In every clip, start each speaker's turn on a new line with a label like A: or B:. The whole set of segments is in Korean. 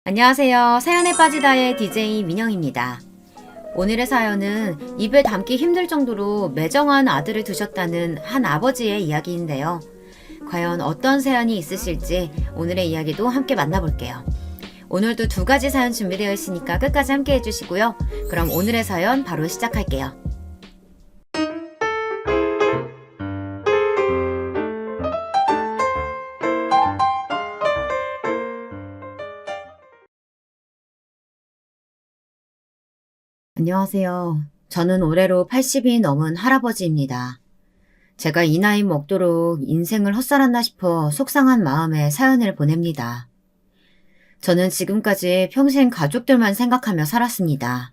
A: 안녕하세요. 사연에 빠지다의 DJ 민영입니다. 오늘의 사연은 입에 담기 힘들 정도로 매정한 아들을 두셨다는 한 아버지의 이야기인데요. 과연 어떤 사연이 있으실지 오늘의 이야기도 함께 만나볼게요. 오늘도 두 가지 사연 준비되어 있으니까 끝까지 함께 해주시고요. 그럼 오늘의 사연 바로 시작할게요. 안녕하세요. 저는 올해로 80이 넘은 할아버지입니다. 제가 이 나이 먹도록 인생을 헛살았나 싶어 속상한 마음에 사연을 보냅니다. 저는 지금까지 평생 가족들만 생각하며 살았습니다.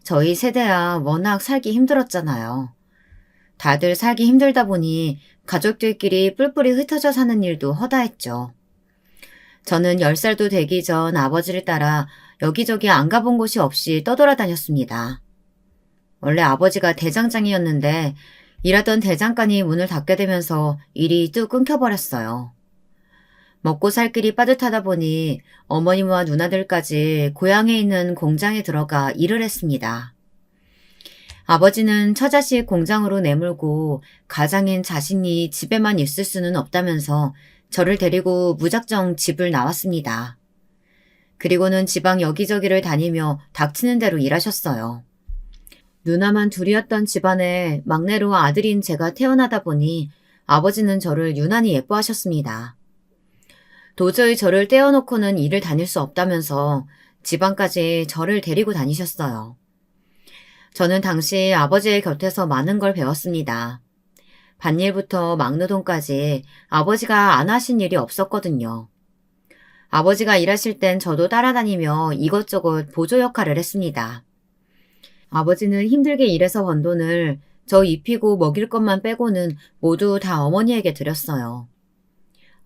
A: 저희 세대야 워낙 살기 힘들었잖아요. 다들 살기 힘들다 보니 가족들끼리 뿔뿔이 흩어져 사는 일도 허다했죠. 저는 10살도 되기 전 아버지를 따라 여기저기 안 가본 곳이 없이 떠돌아다녔습니다. 원래 아버지가 대장장이었는데 일하던 대장간이 문을 닫게 되면서 일이 뚝 끊겨버렸어요. 먹고 살 길이 빠듯하다 보니 어머님과 누나들까지 고향에 있는 공장에 들어가 일을 했습니다. 아버지는 처자식 공장으로 내몰고 가장인 자신이 집에만 있을 수는 없다면서 저를 데리고 무작정 집을 나왔습니다. 그리고는 지방 여기저기를 다니며 닥치는 대로 일하셨어요. 누나만 둘이었던 집안에 막내로 아들인 제가 태어나다 보니 아버지는 저를 유난히 예뻐하셨습니다. 도저히 저를 떼어놓고는 일을 다닐 수 없다면서 지방까지 저를 데리고 다니셨어요. 저는 당시 아버지의 곁에서 많은 걸 배웠습니다. 밭일부터 막노동까지 아버지가 안 하신 일이 없었거든요. 아버지가 일하실 땐 저도 따라다니며 이것저것 보조 역할을 했습니다. 아버지는 힘들게 일해서 번 돈을 저 입히고 먹일 것만 빼고는 모두 다 어머니에게 드렸어요.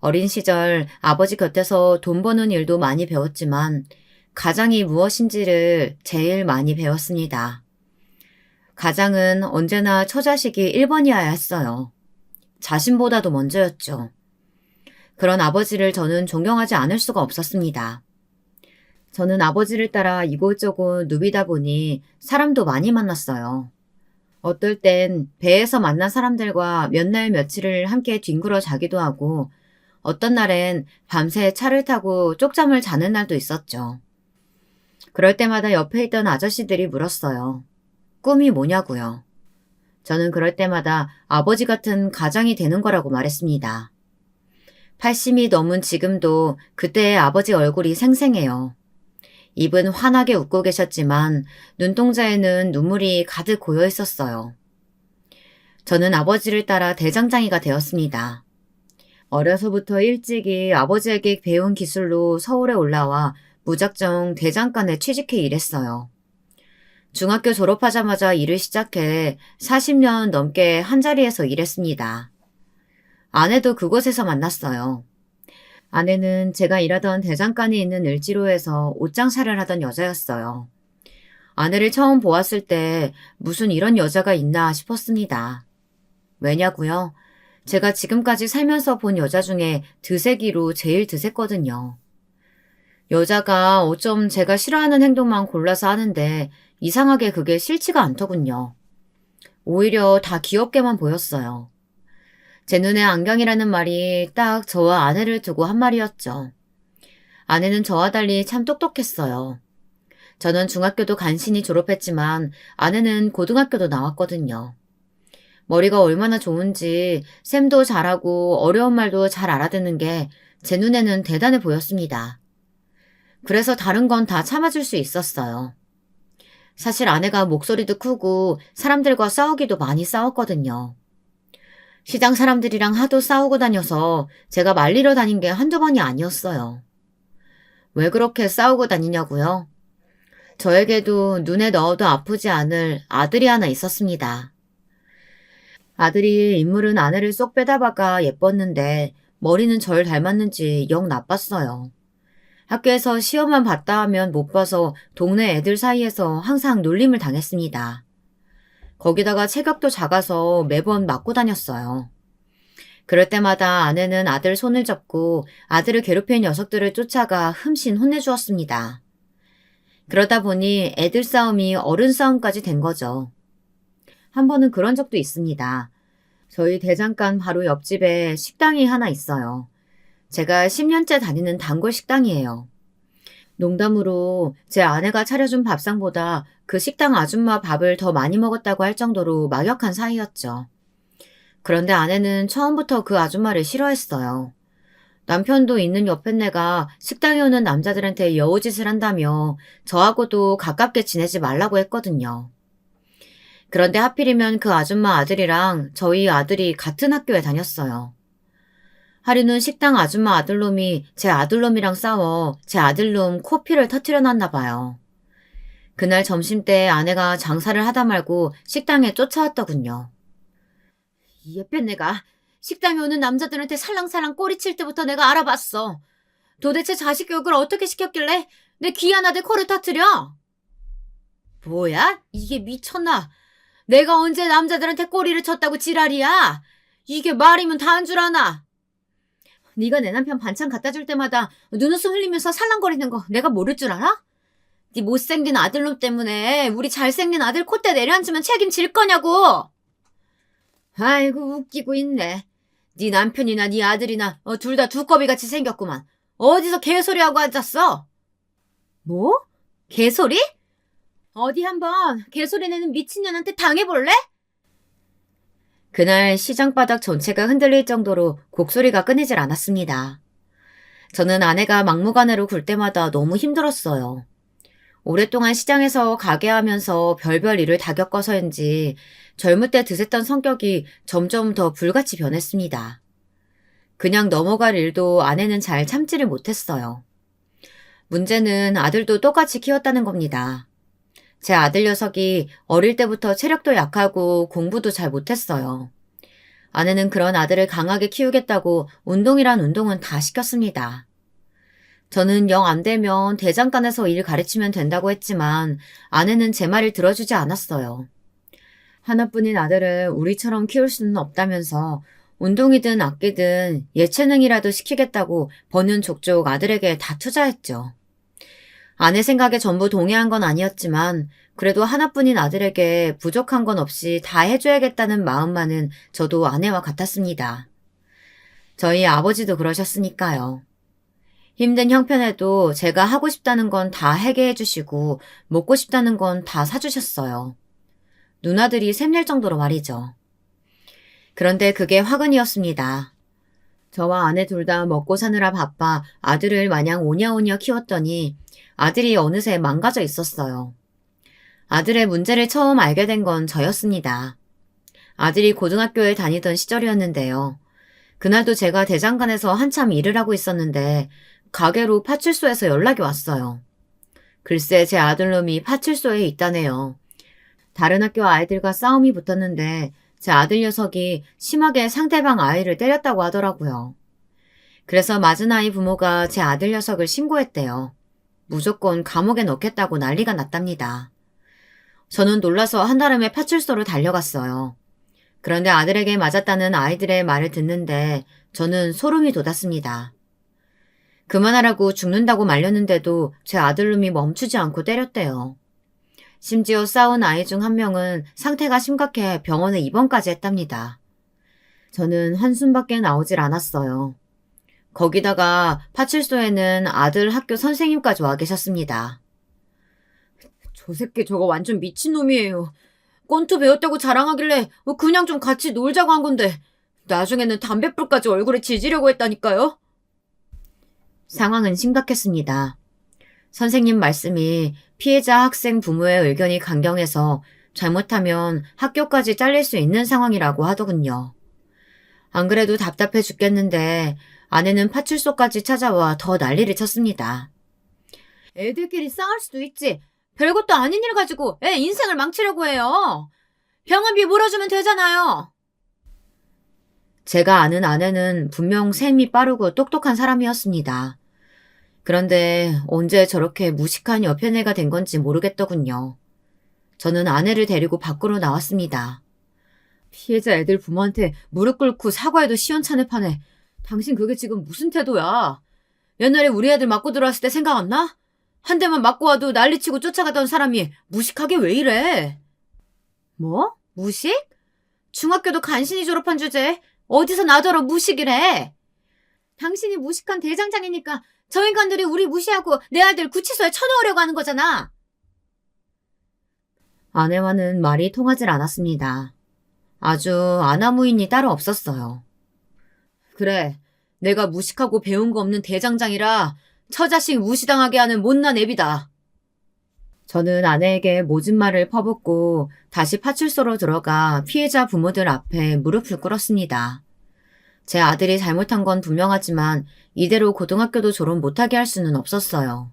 A: 어린 시절 아버지 곁에서 돈 버는 일도 많이 배웠지만 가장이 무엇인지를 제일 많이 배웠습니다. 가장은 언제나 처자식이 1번이어야 했어요. 자신보다도 먼저였죠. 그런 아버지를 저는 존경하지 않을 수가 없었습니다. 저는 아버지를 따라 이곳저곳 누비다 보니 사람도 많이 만났어요. 어떨 땐 배에서 만난 사람들과 몇 날 며칠을 함께 뒹굴어 자기도 하고 어떤 날엔 밤새 차를 타고 쪽잠을 자는 날도 있었죠. 그럴 때마다 옆에 있던 아저씨들이 물었어요. 꿈이 뭐냐고요. 저는 그럴 때마다 아버지 같은 가장이 되는 거라고 말했습니다. 80이 넘은 지금도 그때의 아버지 얼굴이 생생해요. 입은 환하게 웃고 계셨지만 눈동자에는 눈물이 가득 고여 있었어요. 저는 아버지를 따라 대장장이가 되었습니다. 어려서부터 일찍이 아버지에게 배운 기술로 서울에 올라와 무작정 대장간에 취직해 일했어요. 중학교 졸업하자마자 일을 시작해 40년 넘게 한자리에서 일했습니다. 아내도 그곳에서 만났어요. 아내는 제가 일하던 대장간에 있는 을지로에서 옷장사를 하던 여자였어요. 아내를 처음 보았을 때 무슨 이런 여자가 있나 싶었습니다. 왜냐고요? 제가 지금까지 살면서 본 여자 중에 드세기로 제일 드셌거든요. 여자가 어쩜 제가 싫어하는 행동만 골라서 하는데 이상하게 그게 싫지가 않더군요. 오히려 다 귀엽게만 보였어요. 제 눈에 안경이라는 말이 딱 저와 아내를 두고 한 말이었죠. 아내는 저와 달리 참 똑똑했어요. 저는 중학교도 간신히 졸업했지만 아내는 고등학교도 나왔거든요. 머리가 얼마나 좋은지 셈도 잘하고 어려운 말도 잘 알아듣는 게 제 눈에는 대단해 보였습니다. 그래서 다른 건 다 참아줄 수 있었어요. 사실 아내가 목소리도 크고 사람들과 싸우기도 많이 싸웠거든요. 시장 사람들이랑 하도 싸우고 다녀서 제가 말리러 다닌 게 한두 번이 아니었어요. 왜 그렇게 싸우고 다니냐고요? 저에게도 눈에 넣어도 아프지 않을 아들이 하나 있었습니다. 아들이 인물은 아내를 쏙 빼다박아 예뻤는데 머리는 절 닮았는지 영 나빴어요. 학교에서 시험만 봤다 하면 못 봐서 동네 애들 사이에서 항상 놀림을 당했습니다. 거기다가 체격도 작아서 매번 맞고 다녔어요. 그럴 때마다 아내는 아들 손을 잡고 아들을 괴롭히는 녀석들을 쫓아가 흠씬 혼내주었습니다. 그러다 보니 애들 싸움이 어른 싸움까지 된 거죠. 한 번은 그런 적도 있습니다. 저희 대장간 바로 옆집에 식당이 하나 있어요. 제가 10년째 다니는 단골 식당이에요. 농담으로 제 아내가 차려준 밥상보다 그 식당 아줌마 밥을 더 많이 먹었다고 할 정도로 막역한 사이였죠. 그런데 아내는 처음부터 그 아줌마를 싫어했어요. 남편도 있는 옆에 내가 식당에 오는 남자들한테 여우짓을 한다며 저하고도 가깝게 지내지 말라고 했거든요. 그런데 하필이면 그 아줌마 아들이랑 저희 아들이 같은 학교에 다녔어요. 하루는 식당 아줌마 아들놈이 제 아들놈이랑 싸워 제 아들놈 코피를 터뜨려 놨나 봐요. 그날 점심때 아내가 장사를 하다 말고 식당에 쫓아왔더군요. 이 예쁜 내가 식당에 오는 남자들한테 살랑살랑 꼬리칠 때부터 내가 알아봤어. 도대체 자식 교육을 어떻게 시켰길래 내 귀한 아들 코를 터뜨려? 뭐야? 이게 미쳤나? 내가 언제 남자들한테 꼬리를 쳤다고 지랄이야? 이게 말이면 다 한 줄 아나? 네가 내 남편 반찬 갖다 줄 때마다 눈웃음 흘리면서 살랑거리는 거 내가 모를 줄 알아? 네 못생긴 아들놈 때문에 우리 잘생긴 아들 콧대 내려앉으면 책임질 거냐고. 아이고 웃기고 있네. 네 남편이나 네 아들이나 둘 다 두꺼비같이 생겼구만. 어디서 개소리하고 앉았어? 뭐? 개소리? 어디 한번 개소리 내는 미친년한테 당해볼래? 그날 시장바닥 전체가 흔들릴 정도로 곡소리가 끊이질 않았습니다. 저는 아내가 막무가내로 굴 때마다 너무 힘들었어요. 오랫동안 시장에서 가게하면서 별별 일을 다 겪어서인지 젊을 때 드셌던 성격이 점점 더 불같이 변했습니다. 그냥 넘어갈 일도 아내는 잘 참지를 못했어요. 문제는 아들도 똑같이 키웠다는 겁니다. 제 아들 녀석이 어릴 때부터 체력도 약하고 공부도 잘 못했어요. 아내는 그런 아들을 강하게 키우겠다고 운동이란 운동은 다 시켰습니다. 저는 영 안 되면 대장간에서 일 가르치면 된다고 했지만 아내는 제 말을 들어주지 않았어요. 하나뿐인 아들을 우리처럼 키울 수는 없다면서 운동이든 악기든 예체능이라도 시키겠다고 버는 족족 아들에게 다 투자했죠. 아내 생각에 전부 동의한 건 아니었지만 그래도 하나뿐인 아들에게 부족한 건 없이 다 해줘야겠다는 마음만은 저도 아내와 같았습니다. 저희 아버지도 그러셨으니까요. 힘든 형편에도 제가 하고 싶다는 건 다 하게 해주시고 먹고 싶다는 건 다 사주셨어요. 누나들이 샘낼 정도로 말이죠. 그런데 그게 화근이었습니다. 저와 아내 둘 다 먹고 사느라 바빠 아들을 마냥 오냐오냐 키웠더니 아들이 어느새 망가져 있었어요. 아들의 문제를 처음 알게 된 건 저였습니다. 아들이 고등학교에 다니던 시절이었는데요. 그날도 제가 대장간에서 한참 일을 하고 있었는데 가게로 파출소에서 연락이 왔어요. 글쎄 제 아들놈이 파출소에 있다네요. 다른 학교 아이들과 싸움이 붙었는데 제 아들 녀석이 심하게 상대방 아이를 때렸다고 하더라고요. 그래서 맞은 아이 부모가 제 아들 녀석을 신고했대요. 무조건 감옥에 넣겠다고 난리가 났답니다. 저는 놀라서 한달음에 파출소로 달려갔어요. 그런데 아들에게 맞았다는 아이들의 말을 듣는데 저는 소름이 돋았습니다. 그만하라고 죽는다고 말렸는데도 제 아들놈이 멈추지 않고 때렸대요. 심지어 싸운 아이 중 한 명은 상태가 심각해 병원에 입원까지 했답니다. 저는 한숨밖에 나오질 않았어요. 거기다가 파출소에는 아들 학교 선생님까지 와 계셨습니다. 저 새끼 저거 완전 미친놈이에요. 권투 배웠다고 자랑하길래 그냥 좀 같이 놀자고 한 건데 나중에는 담뱃불까지 얼굴에 지지려고 했다니까요. 상황은 심각했습니다. 선생님 말씀이 피해자 학생 부모의 의견이 강경해서 잘못하면 학교까지 잘릴 수 있는 상황이라고 하더군요. 안 그래도 답답해 죽겠는데 아내는 파출소까지 찾아와 더 난리를 쳤습니다. 애들끼리 싸울 수도 있지. 별것도 아닌 일 가지고 애 인생을 망치려고 해요. 병원비 물어주면 되잖아요. 제가 아는 아내는 분명 셈이 빠르고 똑똑한 사람이었습니다. 그런데 언제 저렇게 무식한 여편애가 된 건지 모르겠더군요. 저는 아내를 데리고 밖으로 나왔습니다. 피해자 애들 부모한테 무릎 꿇고 사과해도 시원찮을 판에 당신 그게 지금 무슨 태도야? 옛날에 우리 애들 맞고 들어왔을 때 생각 안 나? 한 대만 맞고 와도 난리치고 쫓아가던 사람이 무식하게 왜 이래? 뭐? 무식? 중학교도 간신히 졸업한 주제에 어디서 나더러 무식이래? 당신이 무식한 대장장이니까 저 인간들이 우리 무시하고 내 아들 구치소에 쳐넣으려고 하는 거잖아. 아내와는 말이 통하질 않았습니다. 아주 아나무인이 따로 없었어요. 그래, 내가 무식하고 배운 거 없는 대장장이라 처자식 무시당하게 하는 못난 애비다. 저는 아내에게 모진 말을 퍼붓고 다시 파출소로 들어가 피해자 부모들 앞에 무릎을 꿇었습니다. 제 아들이 잘못한 건 분명하지만 이대로 고등학교도 졸업 못하게 할 수는 없었어요.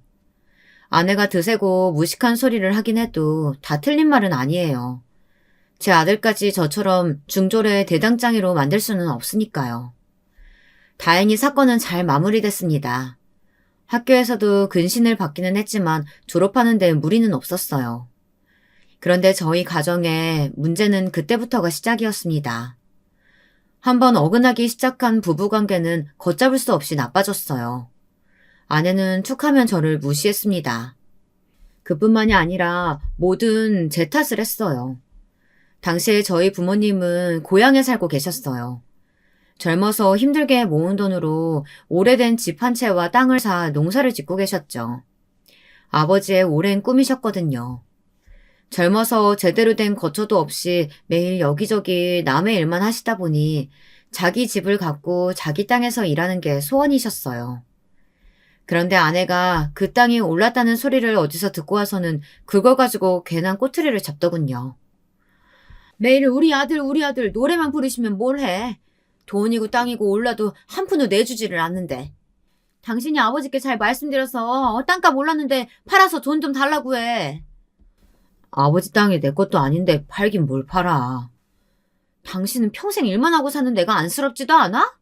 A: 아내가 드세고 무식한 소리를 하긴 해도 다 틀린 말은 아니에요. 제 아들까지 저처럼 중졸의 대장장이로 만들 수는 없으니까요. 다행히 사건은 잘 마무리됐습니다. 학교에서도 근신을 받기는 했지만 졸업하는 데 무리는 없었어요. 그런데 저희 가정의 문제는 그때부터가 시작이었습니다. 한번 어긋나기 시작한 부부관계는 걷잡을 수 없이 나빠졌어요. 아내는 툭하면 저를 무시했습니다. 그뿐만이 아니라 뭐든 제 탓을 했어요. 당시에 저희 부모님은 고향에 살고 계셨어요. 젊어서 힘들게 모은 돈으로 오래된 집 한 채와 땅을 사 농사를 짓고 계셨죠. 아버지의 오랜 꿈이셨거든요. 젊어서 제대로 된 거처도 없이 매일 여기저기 남의 일만 하시다 보니 자기 집을 갖고 자기 땅에서 일하는 게 소원이셨어요. 그런데 아내가 그 땅이 올랐다는 소리를 어디서 듣고 와서는 그걸 가지고 괜한 꼬투리를 잡더군요. 매일 우리 아들 노래만 부르시면 뭘 해. 돈이고 땅이고 올라도 한 푼도 내주지를 않는데. 당신이 아버지께 잘 말씀드려서 땅값 올랐는데 팔아서 돈 좀 달라고 해. 아버지 땅이 내 것도 아닌데 팔긴 뭘 팔아. 당신은 평생 일만 하고 사는 내가 안쓰럽지도 않아?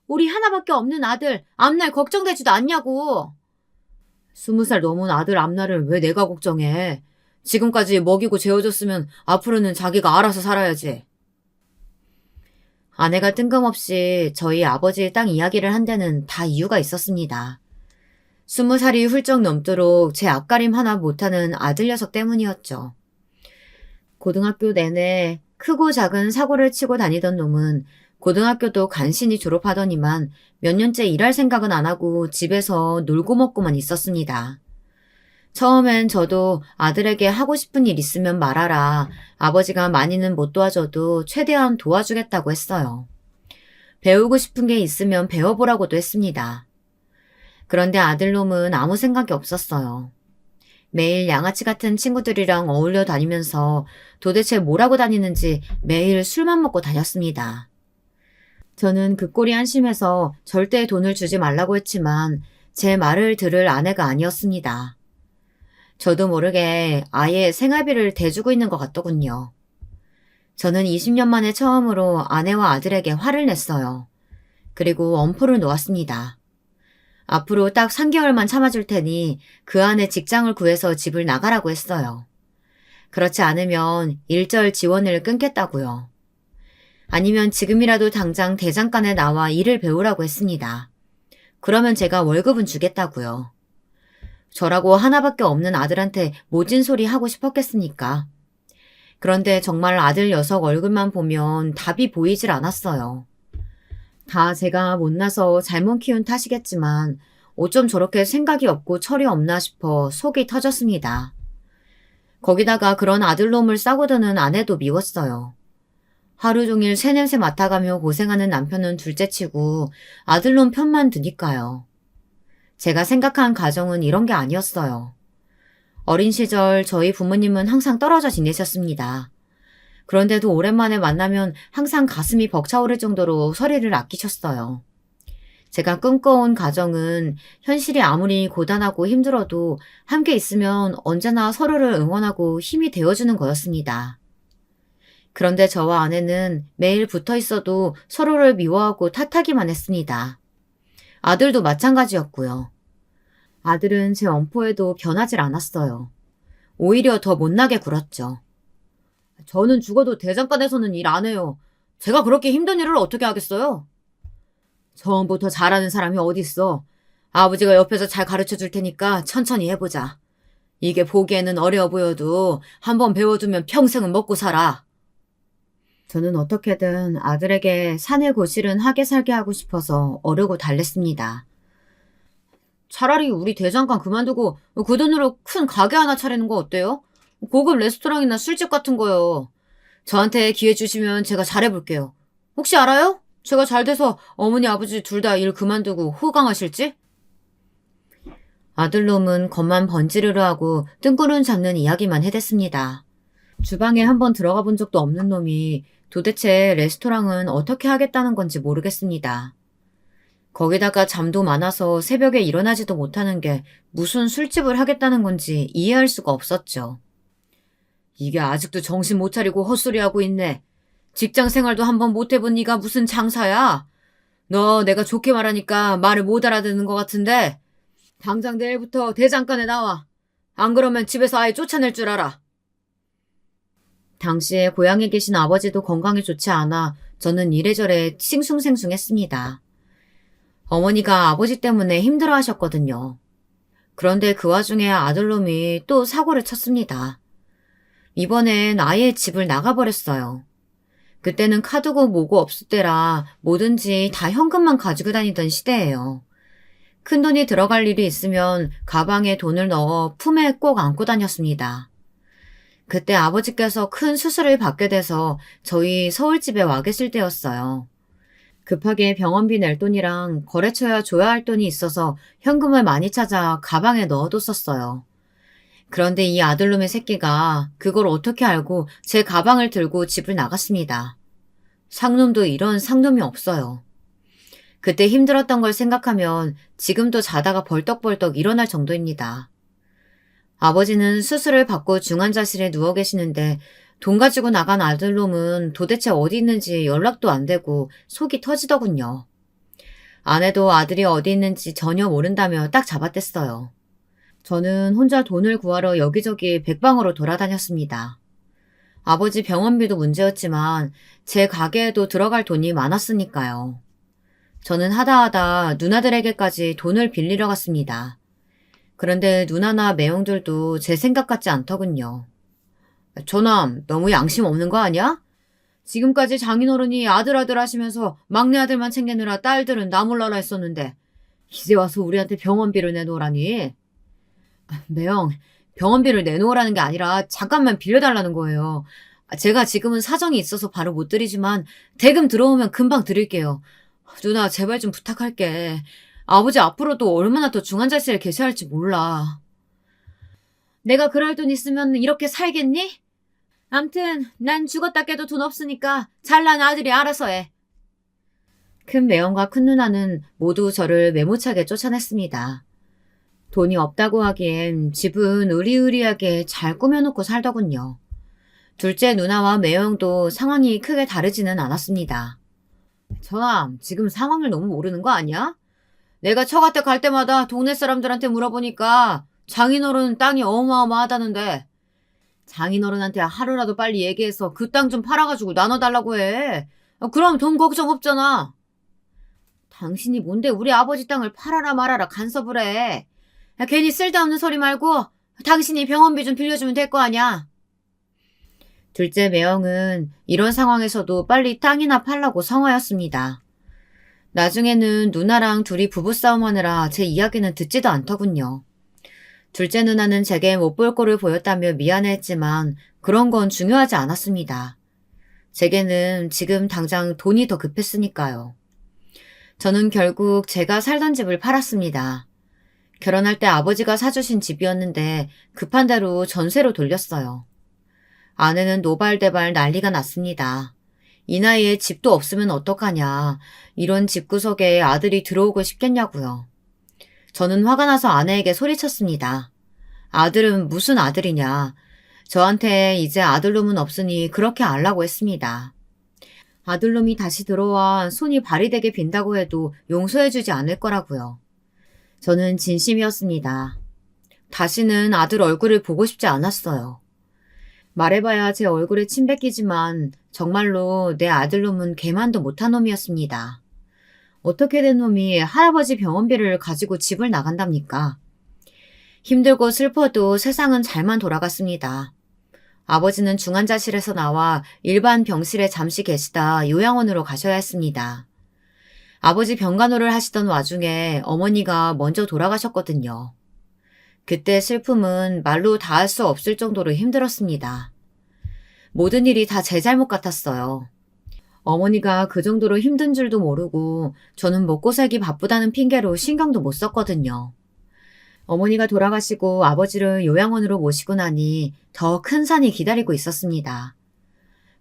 A: 우리 하나밖에 없는 아들 앞날 걱정되지도 않냐고. 20살 넘은 아들 앞날을 왜 내가 걱정해. 지금까지 먹이고 재워줬으면 앞으로는 자기가 알아서 살아야지. 아내가 뜬금없이 저희 아버지의 땅 이야기를 한 데는 다 이유가 있었습니다. 20살이 훌쩍 넘도록 제 앞가림 하나 못하는 아들 녀석 때문이었죠. 고등학교 내내 크고 작은 사고를 치고 다니던 놈은 고등학교도 간신히 졸업하더니만 몇 년째 일할 생각은 안 하고 집에서 놀고 먹고만 있었습니다. 처음엔 저도 아들에게 하고 싶은 일 있으면 말하라. 아버지가 많이는 못 도와줘도 최대한 도와주겠다고 했어요. 배우고 싶은 게 있으면 배워보라고도 했습니다. 그런데 아들놈은 아무 생각이 없었어요. 매일 양아치 같은 친구들이랑 어울려 다니면서 도대체 뭐라고 다니는지 매일 술만 먹고 다녔습니다. 저는 그 꼴이 한심해서 절대 돈을 주지 말라고 했지만 제 말을 들을 아내가 아니었습니다. 저도 모르게 아예 생활비를 대주고 있는 것 같더군요. 저는 20년 만에 처음으로 아내와 아들에게 화를 냈어요. 그리고 엄포를 놓았습니다. 앞으로 딱 3개월만 참아줄 테니 그 안에 직장을 구해서 집을 나가라고 했어요. 그렇지 않으면 일절 지원을 끊겠다고요. 아니면 지금이라도 당장 대장간에 나와 일을 배우라고 했습니다. 그러면 제가 월급은 주겠다고요. 저라고 하나밖에 없는 아들한테 모진 소리 하고 싶었겠습니까? 그런데 정말 아들 녀석 얼굴만 보면 답이 보이질 않았어요. 다 제가 못나서 잘못 키운 탓이겠지만 어쩜 저렇게 생각이 없고 철이 없나 싶어 속이 터졌습니다. 거기다가 그런 아들놈을 싸고 드는 아내도 미웠어요. 하루 종일 새냄새 맡아가며 고생하는 남편은 둘째치고 아들놈 편만 드니까요. 제가 생각한 가정은 이런 게 아니었어요. 어린 시절 저희 부모님은 항상 떨어져 지내셨습니다. 그런데도 오랜만에 만나면 항상 가슴이 벅차오를 정도로 서로를 아끼셨어요. 제가 꿈꿔온 가정은 현실이 아무리 고단하고 힘들어도 함께 있으면 언제나 서로를 응원하고 힘이 되어주는 거였습니다. 그런데 저와 아내는 매일 붙어 있어도 서로를 미워하고 탓하기만 했습니다. 아들도 마찬가지였고요. 아들은 제 엄포에도 변하질 않았어요. 오히려 더 못나게 굴었죠. 저는 죽어도 대장간에서는 일 안 해요. 제가 그렇게 힘든 일을 어떻게 하겠어요? 처음부터 잘하는 사람이 어딨어. 아버지가 옆에서 잘 가르쳐 줄 테니까 천천히 해보자. 이게 보기에는 어려워 보여도 한번 배워두면 평생은 먹고 살아. 저는 어떻게든 아들에게 사내 고실은 하게 살게 하고 싶어서 어르고 달랬습니다. 차라리 우리 대장간 그만두고 그 돈으로 큰 가게 하나 차리는 거 어때요? 고급 레스토랑이나 술집 같은 거요. 저한테 기회 주시면 제가 잘해볼게요. 혹시 알아요? 제가 잘 돼서 어머니 아버지 둘 다 일 그만두고 호강하실지? 아들놈은 겉만 번지르르 하고 뜬구름 잡는 이야기만 해댔습니다. 주방에 한번 들어가 본 적도 없는 놈이 도대체 레스토랑은 어떻게 하겠다는 건지 모르겠습니다. 거기다가 잠도 많아서 새벽에 일어나지도 못하는 게 무슨 술집을 하겠다는 건지 이해할 수가 없었죠. 이게 아직도 정신 못 차리고 헛소리하고 있네. 직장 생활도 한번 못 해본 네가 무슨 장사야? 너 내가 좋게 말하니까 말을 못 알아듣는 것 같은데 당장 내일부터 대장간에 나와. 안 그러면 집에서 아예 쫓아낼 줄 알아. 당시에 고향에 계신 아버지도 건강이 좋지 않아 저는 이래저래 싱숭생숭했습니다. 어머니가 아버지 때문에 힘들어 하셨거든요. 그런데 그 와중에 아들놈이 또 사고를 쳤습니다. 이번엔 아예 집을 나가버렸어요. 그때는 카드고 뭐고 없을 때라 뭐든지 다 현금만 가지고 다니던 시대예요. 큰돈이 들어갈 일이 있으면 가방에 돈을 넣어 품에 꼭 안고 다녔습니다. 그때 아버지께서 큰 수술을 받게 돼서 저희 서울집에 와 계실 때였어요. 급하게 병원비 낼 돈이랑 거래처에 줘야 할 돈이 있어서 현금을 많이 찾아 가방에 넣어뒀었어요. 그런데 이 아들놈의 새끼가 그걸 어떻게 알고 제 가방을 들고 집을 나갔습니다. 상놈도 이런 상놈이 없어요. 그때 힘들었던 걸 생각하면 지금도 자다가 벌떡벌떡 일어날 정도입니다. 아버지는 수술을 받고 중환자실에 누워 계시는데 돈 가지고 나간 아들놈은 도대체 어디 있는지 연락도 안 되고 속이 터지더군요. 아내도 아들이 어디 있는지 전혀 모른다며 딱 잡아댔어요. 저는 혼자 돈을 구하러 여기저기 백방으로 돌아다녔습니다. 아버지 병원비도 문제였지만 제 가게에도 들어갈 돈이 많았으니까요. 저는 하다하다 누나들에게까지 돈을 빌리러 갔습니다. 그런데 누나나 매형들도 제 생각 같지 않더군요. 저남 너무 양심 없는 거 아니야? 지금까지 장인어른이 아들 하시면서 막내 아들만 챙기느라 딸들은 나 몰라라 했었는데 이제 와서 우리한테 병원비를 내놓으라니. 매형, 병원비를 내놓으라는 게 아니라 잠깐만 빌려달라는 거예요. 제가 지금은 사정이 있어서 바로 못 드리지만 대금 들어오면 금방 드릴게요. 누나 제발 좀 부탁할게. 아버지 앞으로도 얼마나 더 중환자실에 계셔야 할지 몰라. 내가 그럴 돈 있으면 이렇게 살겠니? 암튼 난 죽었다 깨도 돈 없으니까 잘난 아들이 알아서 해. 큰 매형과 큰 누나는 모두 저를 매모차게 쫓아냈습니다. 돈이 없다고 하기엔 집은 으리으리하게 잘 꾸며놓고 살더군요. 둘째 누나와 매형도 상황이 크게 다르지는 않았습니다. 전함, 지금 상황을 너무 모르는 거 아니야? 내가 처갓댁 갈 때마다 동네 사람들한테 물어보니까 장인어른 땅이 어마어마하다는데 장인어른한테 하루라도 빨리 얘기해서 그 땅 좀 팔아가지고 나눠달라고 해. 그럼 돈 걱정 없잖아. 당신이 뭔데 우리 아버지 땅을 팔아라 말아라 간섭을 해. 괜히 쓸데없는 소리 말고 당신이 병원비 좀 빌려주면 될 거 아니야. 둘째 매형은 이런 상황에서도 빨리 땅이나 팔라고 성화였습니다. 나중에는 누나랑 둘이 부부싸움하느라 제 이야기는 듣지도 않더군요. 둘째 누나는 제게 못 볼 꼴을 보였다며 미안해했지만 그런 건 중요하지 않았습니다. 제게는 지금 당장 돈이 더 급했으니까요. 저는 결국 제가 살던 집을 팔았습니다. 결혼할 때 아버지가 사주신 집이었는데 급한 대로 전세로 돌렸어요. 아내는 노발대발 난리가 났습니다. 이 나이에 집도 없으면 어떡하냐. 이런 집구석에 아들이 들어오고 싶겠냐고요. 저는 화가 나서 아내에게 소리쳤습니다. 아들은 무슨 아들이냐. 저한테 이제 아들놈은 없으니 그렇게 알라고 했습니다. 아들놈이 다시 들어와 손이 발이 되게 빈다고 해도 용서해주지 않을 거라고요. 저는 진심이었습니다. 다시는 아들 얼굴을 보고 싶지 않았어요. 말해봐야 제 얼굴에 침 뱉기지만 정말로 내 아들놈은 개만도 못한 놈이었습니다. 어떻게 된 놈이 할아버지 병원비를 가지고 집을 나간답니까? 힘들고 슬퍼도 세상은 잘만 돌아갔습니다. 아버지는 중환자실에서 나와 일반 병실에 잠시 계시다 요양원으로 가셔야 했습니다. 아버지 병간호를 하시던 와중에 어머니가 먼저 돌아가셨거든요. 그때 슬픔은 말로 다 할 수 없을 정도로 힘들었습니다. 모든 일이 다 제 잘못 같았어요. 어머니가 그 정도로 힘든 줄도 모르고 저는 먹고 살기 바쁘다는 핑계로 신경도 못 썼거든요. 어머니가 돌아가시고 아버지를 요양원으로 모시고 나니 더 큰 산이 기다리고 있었습니다.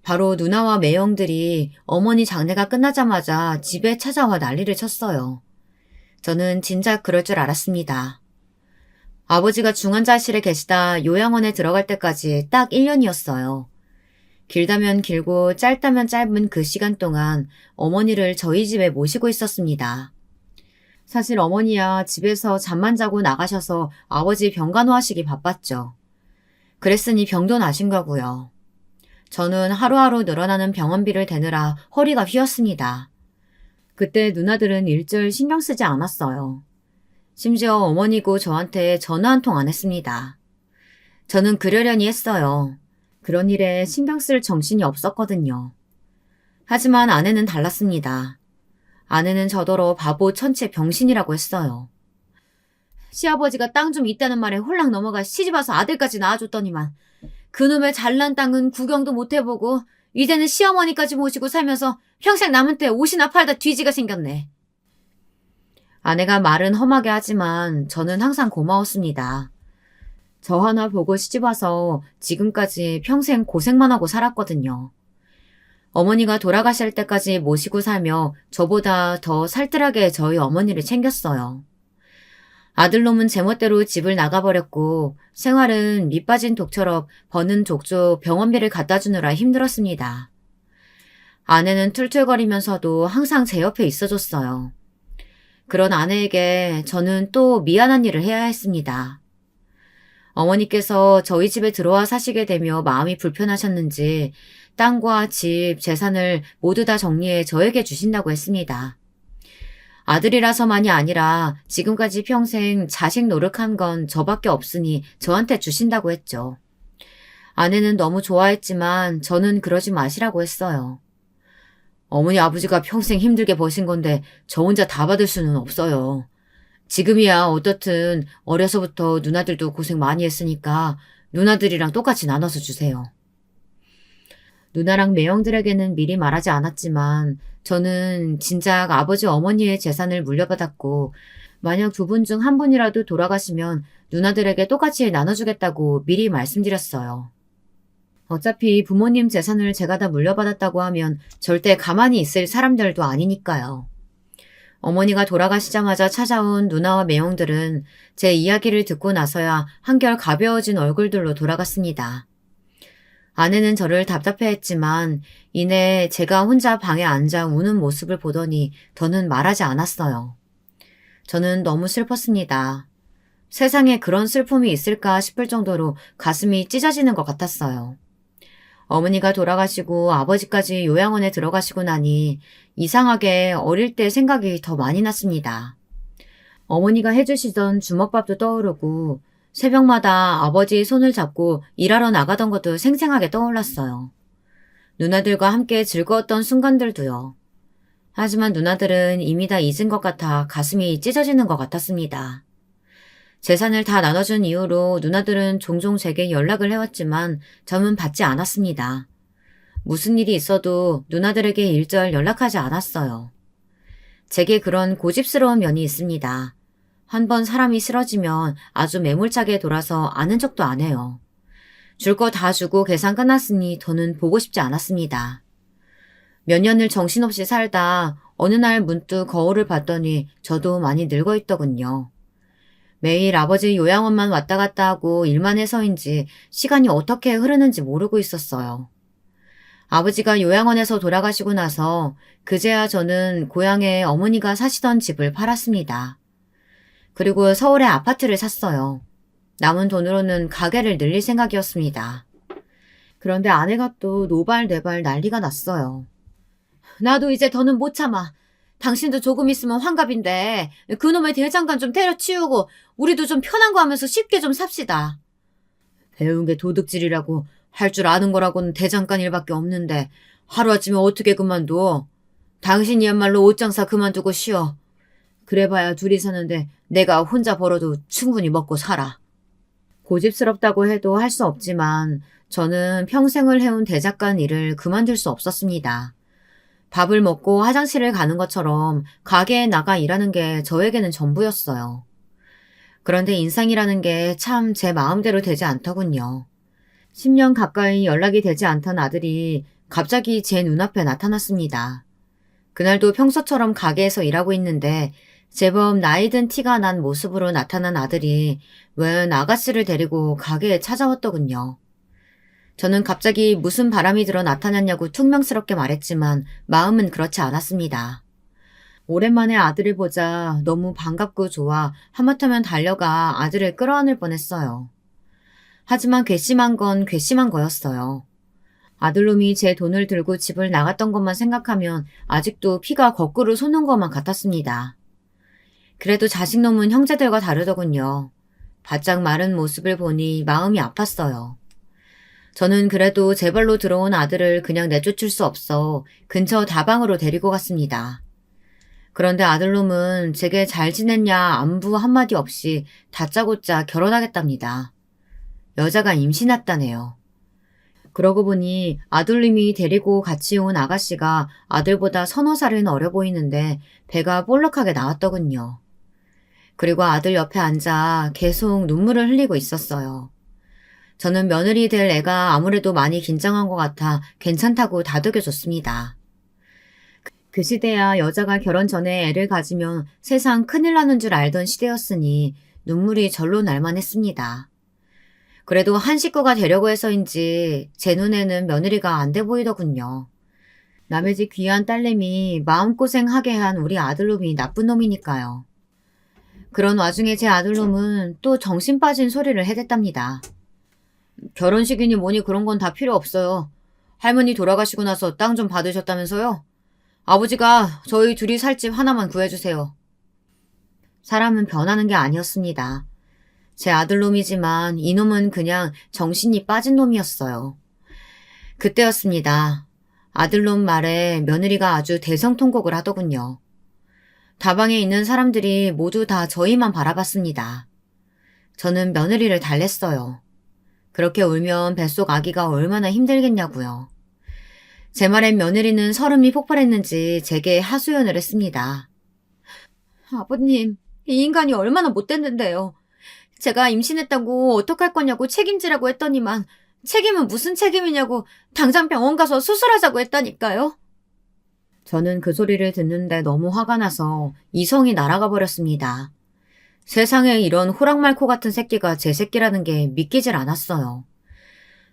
A: 바로 누나와 매형들이 어머니 장례가 끝나자마자 집에 찾아와 난리를 쳤어요. 저는 진작 그럴 줄 알았습니다. 아버지가 중환자실에 계시다 요양원에 들어갈 때까지 딱 1년이었어요. 길다면 길고 짧다면 짧은 그 시간 동안 어머니를 저희 집에 모시고 있었습니다. 사실 어머니야 집에서 잠만 자고 나가셔서 아버지 병간호 하시기 바빴죠. 그랬으니 병도 나신 거고요. 저는 하루하루 늘어나는 병원비를 대느라 허리가 휘었습니다. 그때 누나들은 일절 신경 쓰지 않았어요. 심지어 어머니고 저한테 전화 한 통 안 했습니다. 저는 그러려니 했어요. 그런 일에 신경 쓸 정신이 없었거든요. 하지만 아내는 달랐습니다. 아내는 저더러 바보 천체 병신이라고 했어요. 시아버지가 땅 좀 있다는 말에 홀랑 넘어가 시집와서 아들까지 낳아줬더니만 그놈의 잘난 땅은 구경도 못 해보고 이제는 시어머니까지 모시고 살면서 평생 남은 때 옷이나 팔다 뒤지가 생겼네. 아내가 말은 험하게 하지만 저는 항상 고마웠습니다. 저 하나 보고 시집와서 지금까지 평생 고생만 하고 살았거든요. 어머니가 돌아가실 때까지 모시고 살며 저보다 더 살뜰하게 저희 어머니를 챙겼어요. 아들놈은 제멋대로 집을 나가버렸고 생활은 밑 빠진 독처럼 버는 족족 병원비를 갖다 주느라 힘들었습니다. 아내는 툴툴거리면서도 항상 제 옆에 있어줬어요. 그런 아내에게 저는 또 미안한 일을 해야 했습니다. 어머니께서 저희 집에 들어와 사시게 되며 마음이 불편하셨는지 땅과 집, 재산을 모두 다 정리해 저에게 주신다고 했습니다. 아들이라서만이 아니라 지금까지 평생 자식 노릇한 건 저밖에 없으니 저한테 주신다고 했죠. 아내는 너무 좋아했지만 저는 그러지 마시라고 했어요. 어머니 아버지가 평생 힘들게 버신 건데 저 혼자 다 받을 수는 없어요. 지금이야 어떻든 어려서부터 누나들도 고생 많이 했으니까 누나들이랑 똑같이 나눠서 주세요. 누나랑 매형들에게는 미리 말하지 않았지만 저는 진작 아버지 어머니의 재산을 물려받았고 만약 두 분 중 한 분이라도 돌아가시면 누나들에게 똑같이 나눠주겠다고 미리 말씀드렸어요. 어차피 부모님 재산을 제가 다 물려받았다고 하면 절대 가만히 있을 사람들도 아니니까요. 어머니가 돌아가시자마자 찾아온 누나와 매형들은 제 이야기를 듣고 나서야 한결 가벼워진 얼굴들로 돌아갔습니다. 아내는 저를 답답해했지만 이내 제가 혼자 방에 앉아 우는 모습을 보더니 더는 말하지 않았어요. 저는 너무 슬펐습니다. 세상에 그런 슬픔이 있을까 싶을 정도로 가슴이 찢어지는 것 같았어요. 어머니가 돌아가시고 아버지까지 요양원에 들어가시고 나니 이상하게 어릴 때 생각이 더 많이 났습니다. 어머니가 해주시던 주먹밥도 떠오르고 새벽마다 아버지의 손을 잡고 일하러 나가던 것도 생생하게 떠올랐어요. 누나들과 함께 즐거웠던 순간들도요. 하지만 누나들은 이미 다 잊은 것 같아 가슴이 찢어지는 것 같았습니다. 재산을 다 나눠준 이후로 누나들은 종종 제게 연락을 해왔지만 저는 받지 않았습니다. 무슨 일이 있어도 누나들에게 일절 연락하지 않았어요. 제게 그런 고집스러운 면이 있습니다. 한번 사람이 싫어지면 아주 매몰차게 돌아서 아는 척도 안 해요. 줄 거 다 주고 계산 끝났으니 더는 보고 싶지 않았습니다. 몇 년을 정신없이 살다 어느 날 문득 거울을 봤더니 저도 많이 늙어 있더군요. 매일 아버지 요양원만 왔다 갔다 하고 일만 해서인지 시간이 어떻게 흐르는지 모르고 있었어요. 아버지가 요양원에서 돌아가시고 나서 그제야 저는 고향에 어머니가 사시던 집을 팔았습니다. 그리고 서울에 아파트를 샀어요. 남은 돈으로는 가게를 늘릴 생각이었습니다. 그런데 아내가 또 노발대발 난리가 났어요. 나도 이제 더는 못 참아. 당신도 조금 있으면 환갑인데 그놈의 대장간 좀 때려치우고 우리도 좀 편한 거 하면서 쉽게 좀 삽시다. 배운 게 도둑질이라고 할 줄 아는 거라고는 대장간 일밖에 없는데 하루아침에 어떻게 그만둬. 당신이야말로 옷장사 그만두고 쉬어. 그래봐야 둘이 사는데 내가 혼자 벌어도 충분히 먹고 살아. 고집스럽다고 해도 할 수 없지만 저는 평생을 해온 대작간 일을 그만둘 수 없었습니다. 밥을 먹고 화장실을 가는 것처럼 가게에 나가 일하는 게 저에게는 전부였어요. 그런데 인상이라는 게 참 제 마음대로 되지 않더군요. 10년 가까이 연락이 되지 않던 아들이 갑자기 제 눈앞에 나타났습니다. 그날도 평소처럼 가게에서 일하고 있는데 제법 나이 든 티가 난 모습으로 나타난 아들이 웬 아가씨를 데리고 가게에 찾아왔더군요. 저는 갑자기 무슨 바람이 들어 나타났냐고 퉁명스럽게 말했지만 마음은 그렇지 않았습니다. 오랜만에 아들을 보자 너무 반갑고 좋아 하마터면 달려가 아들을 끌어안을 뻔했어요. 하지만 괘씸한 건 괘씸한 거였어요. 아들놈이 제 돈을 들고 집을 나갔던 것만 생각하면 아직도 피가 거꾸로 솟는 것만 같았습니다. 그래도 자식놈은 형제들과 다르더군요. 바짝 마른 모습을 보니 마음이 아팠어요. 저는 그래도 제 발로 들어온 아들을 그냥 내쫓을 수 없어 근처 다방으로 데리고 갔습니다. 그런데 아들놈은 제게 잘 지냈냐 안부 한마디 없이 다짜고짜 결혼하겠답니다. 여자가 임신했다네요. 그러고 보니 아들님이 데리고 같이 온 아가씨가 아들보다 서너 살은 어려 보이는데 배가 볼록하게 나왔더군요. 그리고 아들 옆에 앉아 계속 눈물을 흘리고 있었어요. 저는 며느리 될 애가 아무래도 많이 긴장한 것 같아 괜찮다고 다독여줬습니다. 그 시대야 여자가 결혼 전에 애를 가지면 세상 큰일 나는 줄 알던 시대였으니 눈물이 절로 날만 했습니다. 그래도 한 식구가 되려고 해서인지 제 눈에는 며느리가 안 돼 보이더군요. 남의 집 귀한 딸내미 마음고생하게 한 우리 아들놈이 나쁜 놈이니까요. 그런 와중에 제 아들놈은 또 정신 빠진 소리를 해댔답니다. 결혼식이니 뭐니 그런 건 다 필요 없어요. 할머니 돌아가시고 나서 땅 좀 받으셨다면서요? 아버지가 저희 둘이 살 집 하나만 구해주세요. 사람은 변하는 게 아니었습니다. 제 아들놈이지만 이놈은 그냥 정신이 빠진 놈이었어요. 그때였습니다. 아들놈 말에 며느리가 아주 대성통곡을 하더군요. 다방에 있는 사람들이 모두 다 저희만 바라봤습니다. 저는 며느리를 달랬어요. 그렇게 울면 뱃속 아기가 얼마나 힘들겠냐고요. 제 말엔 며느리는 설움이 폭발했는지 제게 하소연을 했습니다. 아버님, 이 인간이 얼마나 못됐는데요. 제가 임신했다고 어떡할 거냐고 책임지라고 했더니만 책임은 무슨 책임이냐고 당장 병원 가서 수술하자고 했다니까요. 저는 그 소리를 듣는데 너무 화가 나서 이성이 날아가 버렸습니다. 세상에 이런 호랑말코 같은 새끼가 제 새끼라는 게 믿기질 않았어요.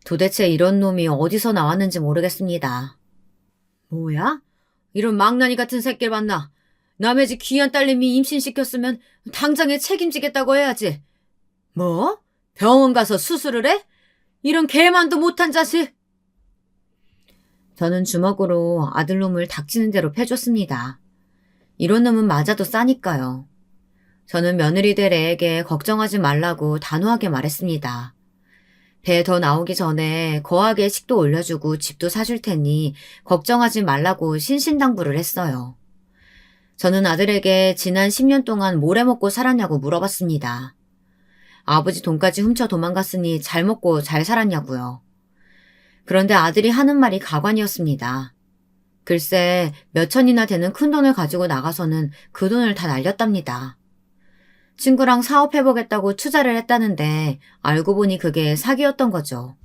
A: 도대체 이런 놈이 어디서 나왔는지 모르겠습니다. 뭐야? 이런 망나니 같은 새끼를 봤나? 남의 집 귀한 딸내미 임신시켰으면 당장에 책임지겠다고 해야지. 뭐? 병원 가서 수술을 해? 이런 개만도 못한 자식! 저는 주먹으로 아들놈을 닥치는 대로 패줬습니다. 이런 놈은 맞아도 싸니까요. 저는 며느리 될 애에게 걱정하지 말라고 단호하게 말했습니다. 배 더 나오기 전에 거하게 식도 올려주고 집도 사줄 테니 걱정하지 말라고 신신당부를 했어요. 저는 아들에게 지난 10년 동안 뭘 해먹고 살았냐고 물어봤습니다. 아버지 돈까지 훔쳐 도망갔으니 잘 먹고 잘 살았냐고요. 그런데 아들이 하는 말이 가관이었습니다. 글쎄 몇 천이나 되는 큰 돈을 가지고 나가서는 그 돈을 다 날렸답니다. 친구랑 사업해보겠다고 투자를 했다는데 알고 보니 그게 사기였던 거죠.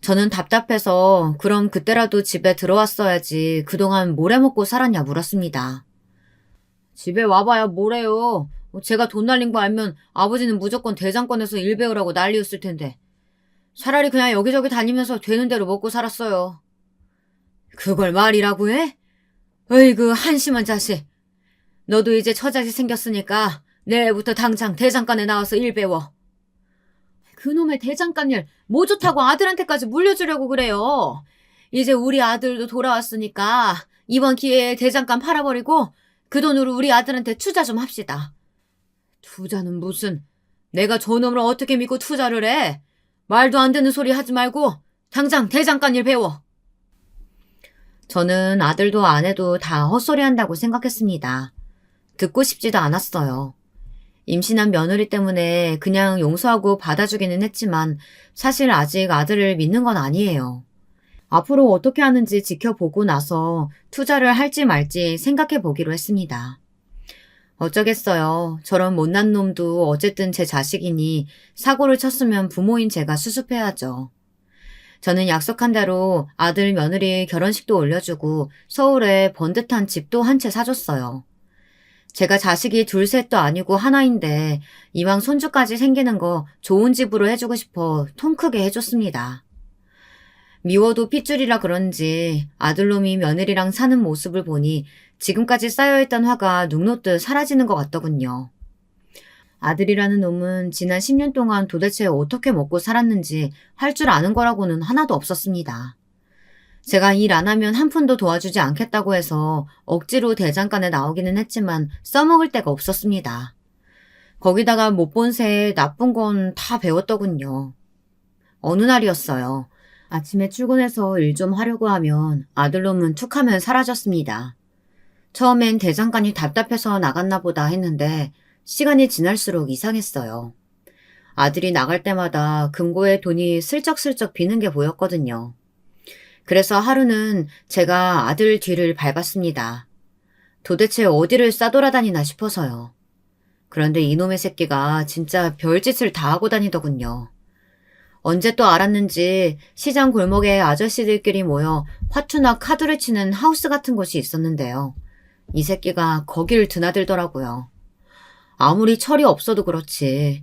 A: 저는 답답해서 그럼 그때라도 집에 들어왔어야지 그동안 뭘 해먹고 살았냐 물었습니다. 집에 와봐야 뭐래요. 제가 돈 날린 거 알면 아버지는 무조건 대장권에서 일 배우라고 난리였을 텐데. 차라리 그냥 여기저기 다니면서 되는 대로 먹고 살았어요. 그걸 말이라고 해? 어이구 한심한 자식. 너도 이제 처자식 생겼으니까 내일부터 당장 대장간에 나와서 일 배워. 그놈의 대장간일 뭐 좋다고 아들한테까지 물려주려고 그래요. 이제 우리 아들도 돌아왔으니까 이번 기회에 대장간 팔아버리고 그 돈으로 우리 아들한테 투자 좀 합시다. 투자는 무슨, 내가 저놈을 어떻게 믿고 투자를 해? 말도 안 되는 소리 하지 말고 당장 대장간 일 배워. 저는 아들도 아내도 다 헛소리 한다고 생각했습니다. 듣고 싶지도 않았어요. 임신한 며느리 때문에 그냥 용서하고 받아주기는 했지만 사실 아직 아들을 믿는 건 아니에요. 앞으로 어떻게 하는지 지켜보고 나서 투자를 할지 말지 생각해 보기로 했습니다. 어쩌겠어요. 저런 못난 놈도 어쨌든 제 자식이니 사고를 쳤으면 부모인 제가 수습해야죠. 저는 약속한 대로 아들 며느리 결혼식도 올려주고 서울에 번듯한 집도 한 채 사줬어요. 제가 자식이 둘 셋도 아니고 하나인데 이왕 손주까지 생기는 거 좋은 집으로 해주고 싶어 통 크게 해줬습니다. 미워도 핏줄이라 그런지 아들놈이 며느리랑 사는 모습을 보니 지금까지 쌓여있던 화가 눅놓듯 사라지는 것 같더군요. 아들이라는 놈은 지난 10년 동안 도대체 어떻게 먹고 살았는지 할 줄 아는 거라고는 하나도 없었습니다. 제가 일 안 하면 한 푼도 도와주지 않겠다고 해서 억지로 대장간에 나오기는 했지만 써먹을 데가 없었습니다. 거기다가 못 본 새에 나쁜 건 다 배웠더군요. 어느 날이었어요. 아침에 출근해서 일 좀 하려고 하면 아들놈은 툭하면 사라졌습니다. 처음엔 대장간이 답답해서 나갔나 보다 했는데 시간이 지날수록 이상했어요. 아들이 나갈 때마다 금고에 돈이 슬쩍슬쩍 비는 게 보였거든요. 그래서 하루는 제가 아들 뒤를 밟았습니다. 도대체 어디를 싸돌아다니나 싶어서요. 그런데 이놈의 새끼가 진짜 별짓을 다 하고 다니더군요. 언제 또 알았는지 시장 골목에 아저씨들끼리 모여 화투나 카드를 치는 하우스 같은 곳이 있었는데요. 이 새끼가 거길 드나들더라고요. 아무리 철이 없어도 그렇지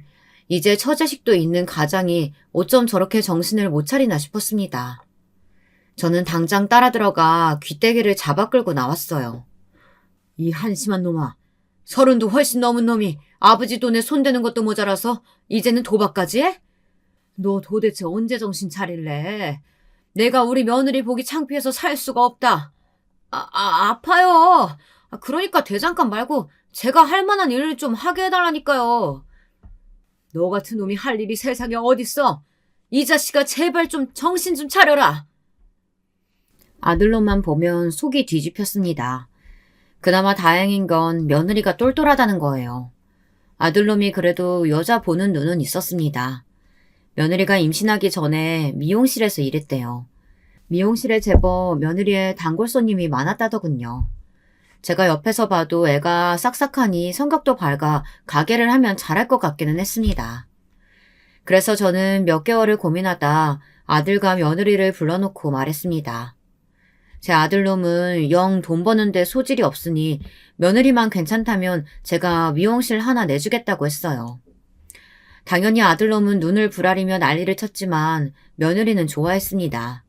A: 이제 처자식도 있는 가장이 어쩜 저렇게 정신을 못 차리나 싶었습니다. 저는 당장 따라 들어가 귀때기를 잡아 끌고 나왔어요. 이 한심한 놈아, 30도 훨씬 넘은 놈이 아버지 돈에 손대는 것도 모자라서 이제는 도박까지 해? 너 도대체 언제 정신 차릴래? 내가 우리 며느리 보기 창피해서 살 수가 없다. 아파요. 그러니까 대장간 말고 제가 할 만한 일을 좀 하게 해달라니까요. 너 같은 놈이 할 일이 세상에 어딨어? 이 자식아 제발 좀 정신 좀 차려라. 아들놈만 보면 속이 뒤집혔습니다. 그나마 다행인 건 며느리가 똘똘하다는 거예요. 아들놈이 그래도 여자 보는 눈은 있었습니다. 며느리가 임신하기 전에 미용실에서 일했대요. 미용실에 제법 며느리의 단골 손님이 많았다더군요. 제가 옆에서 봐도 애가 싹싹하니 성격도 밝아 가게를 하면 잘할 것 같기는 했습니다. 그래서 저는 몇 개월을 고민하다 아들과 며느리를 불러놓고 말했습니다. 제 아들놈은 영 돈 버는데 소질이 없으니 며느리만 괜찮다면 제가 미용실 하나 내주겠다고 했어요. 당연히 아들놈은 눈을 부라리며 난리를 쳤지만 며느리는 좋아했습니다.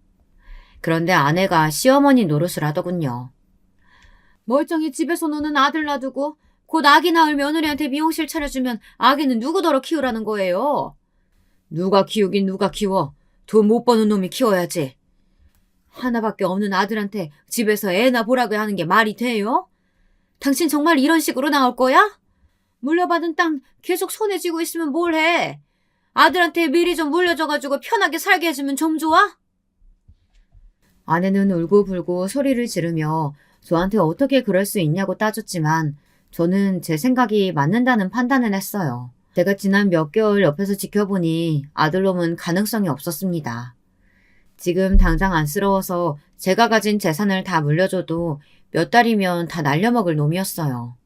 A: 그런데 아내가 시어머니 노릇을 하더군요. 멀쩡히 집에서 노는 아들 놔두고 곧 아기 낳을 며느리한테 미용실 차려주면 아기는 누구더러 키우라는 거예요. 누가 키우긴 누가 키워. 돈 못 버는 놈이 키워야지. 하나밖에 없는 아들한테 집에서 애나 보라고 하는 게 말이 돼요? 당신 정말 이런 식으로 나올 거야? 물려받은 땅 계속 손에 쥐고 있으면 뭘 해? 아들한테 미리 좀 물려줘가지고 편하게 살게 해주면 좀 좋아? 아내는 울고불고 소리를 지르며 저한테 어떻게 그럴 수 있냐고 따졌지만 저는 제 생각이 맞는다는 판단을 했어요. 제가 지난 몇 개월 옆에서 지켜보니 아들놈은 가능성이 없었습니다. 지금 당장 안쓰러워서 제가 가진 재산을 다 물려줘도 몇 달이면 다 날려먹을 놈이었어요.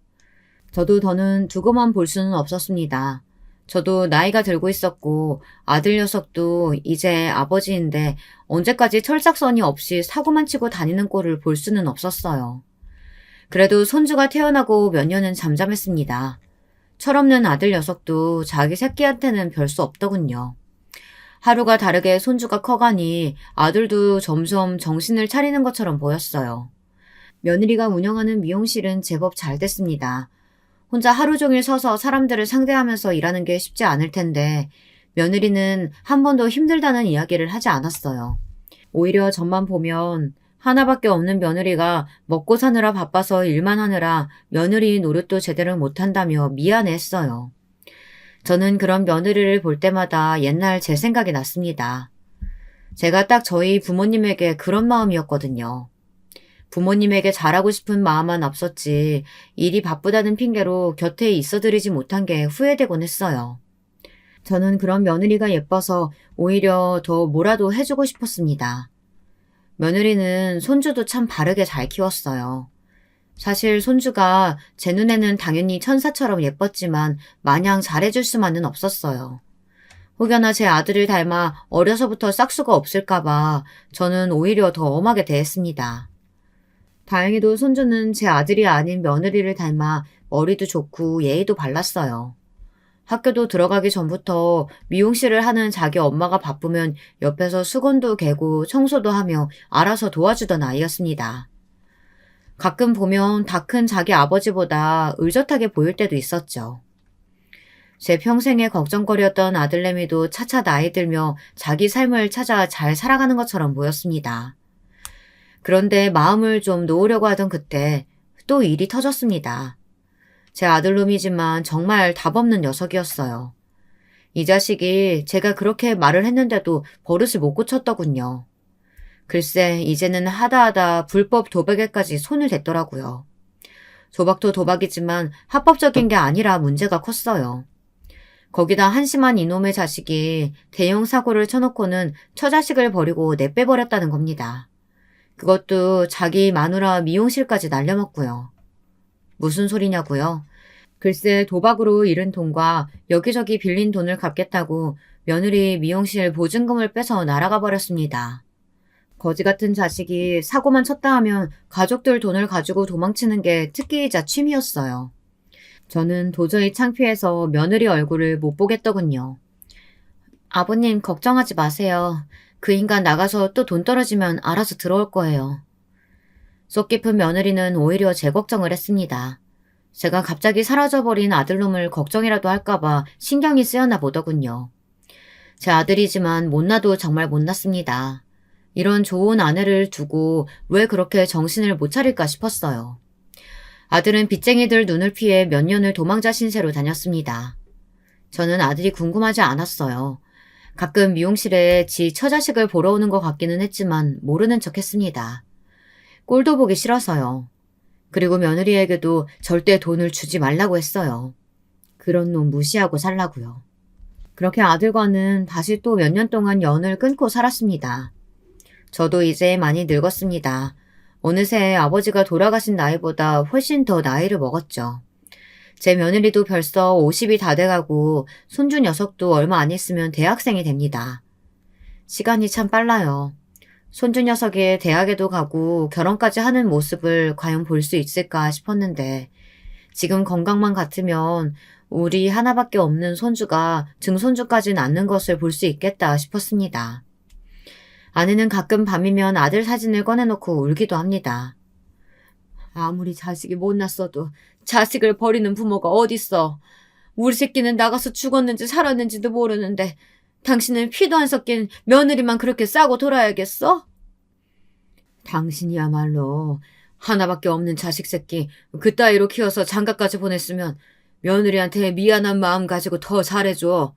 A: 저도 더는 두고만 볼 수는 없었습니다. 저도 나이가 들고 있었고 아들 녀석도 이제 아버지인데 언제까지 철딱서니 없이 사고만 치고 다니는 꼴을 볼 수는 없었어요. 그래도 손주가 태어나고 몇 년은 잠잠했습니다. 철없는 아들 녀석도 자기 새끼한테는 별 수 없더군요. 하루가 다르게 손주가 커가니 아들도 점점 정신을 차리는 것처럼 보였어요. 며느리가 운영하는 미용실은 제법 잘 됐습니다. 혼자 하루 종일 서서 사람들을 상대하면서 일하는 게 쉽지 않을 텐데 며느리는 한 번도 힘들다는 이야기를 하지 않았어요. 오히려 저만 보면 하나밖에 없는 며느리가 먹고 사느라 바빠서 일만 하느라 며느리 노릇도 제대로 못한다며 미안해했어요. 저는 그런 며느리를 볼 때마다 옛날 제 생각이 났습니다. 제가 딱 저희 부모님에게 그런 마음이었거든요. 부모님에게 잘하고 싶은 마음만 앞섰지 일이 바쁘다는 핑계로 곁에 있어드리지 못한 게 후회되곤 했어요. 저는 그런 며느리가 예뻐서 오히려 더 뭐라도 해주고 싶었습니다. 며느리는 손주도 참 바르게 잘 키웠어요. 사실 손주가 제 눈에는 당연히 천사처럼 예뻤지만 마냥 잘해줄 수만은 없었어요. 혹여나 제 아들을 닮아 어려서부터 싹수가 없을까봐 저는 오히려 더 엄하게 대했습니다. 다행히도 손주는 제 아들이 아닌 며느리를 닮아 머리도 좋고 예의도 발랐어요. 학교도 들어가기 전부터 미용실을 하는 자기 엄마가 바쁘면 옆에서 수건도 개고 청소도 하며 알아서 도와주던 아이였습니다. 가끔 보면 다 큰 자기 아버지보다 의젓하게 보일 때도 있었죠. 제 평생에 걱정거리였던 아들내미도 차차 나이 들며 자기 삶을 찾아 잘 살아가는 것처럼 보였습니다. 그런데 마음을 좀 놓으려고 하던 그때 또 일이 터졌습니다. 제 아들놈이지만 정말 답없는 녀석이었어요. 이 자식이 제가 그렇게 말을 했는데도 버릇을 못 고쳤더군요. 글쎄 이제는 하다하다 불법 도박에까지 손을 댔더라고요. 도박도 도박이지만 합법적인 게 아니라 문제가 컸어요. 거기다 한심한 이놈의 자식이 대형 사고를 쳐놓고는 처자식을 버리고 내빼버렸다는 겁니다. 그것도 자기 마누라 미용실까지 날려먹고요. 무슨 소리냐고요? 글쎄 도박으로 잃은 돈과 여기저기 빌린 돈을 갚겠다고 며느리 미용실 보증금을 빼서 날아가 버렸습니다. 거지 같은 자식이 사고만 쳤다 하면 가족들 돈을 가지고 도망치는 게 특기이자 취미였어요. 저는 도저히 창피해서 며느리 얼굴을 못 보겠더군요. 아버님 걱정하지 마세요. 그 인간 나가서 또 돈 떨어지면 알아서 들어올 거예요. 속 깊은 며느리는 오히려 제 걱정을 했습니다. 제가 갑자기 사라져버린 아들놈을 걱정이라도 할까봐 신경이 쓰였나 보더군요. 제 아들이지만 못나도 정말 못났습니다. 이런 좋은 아내를 두고 왜 그렇게 정신을 못 차릴까 싶었어요. 아들은 빚쟁이들 눈을 피해 몇 년을 도망자 신세로 다녔습니다. 저는 아들이 궁금하지 않았어요. 가끔 미용실에 지 처자식을 보러 오는 것 같기는 했지만 모르는 척 했습니다. 꼴도 보기 싫어서요. 그리고 며느리에게도 절대 돈을 주지 말라고 했어요. 그런 놈 무시하고 살라고요. 그렇게 아들과는 다시 또 몇 년 동안 연을 끊고 살았습니다. 저도 이제 많이 늙었습니다. 어느새 아버지가 돌아가신 나이보다 훨씬 더 나이를 먹었죠. 제 며느리도 벌써 50이 다 돼가고 손주 녀석도 얼마 안 있으면 대학생이 됩니다. 시간이 참 빨라요. 손주 녀석이 대학에도 가고 결혼까지 하는 모습을 과연 볼 수 있을까 싶었는데 지금 건강만 같으면 우리 하나밖에 없는 손주가 증손주까지 낳는 것을 볼 수 있겠다 싶었습니다. 아내는 가끔 밤이면 아들 사진을 꺼내놓고 울기도 합니다. 아무리 자식이 못났어도 자식을 버리는 부모가 어딨어. 우리 새끼는 나가서 죽었는지 살았는지도 모르는데 당신은 피도 안 섞인 며느리만 그렇게 싸고 돌아야겠어? 당신이야말로 하나밖에 없는 자식 새끼 그 따위로 키워서 장가까지 보냈으면 며느리한테 미안한 마음 가지고 더 잘해줘.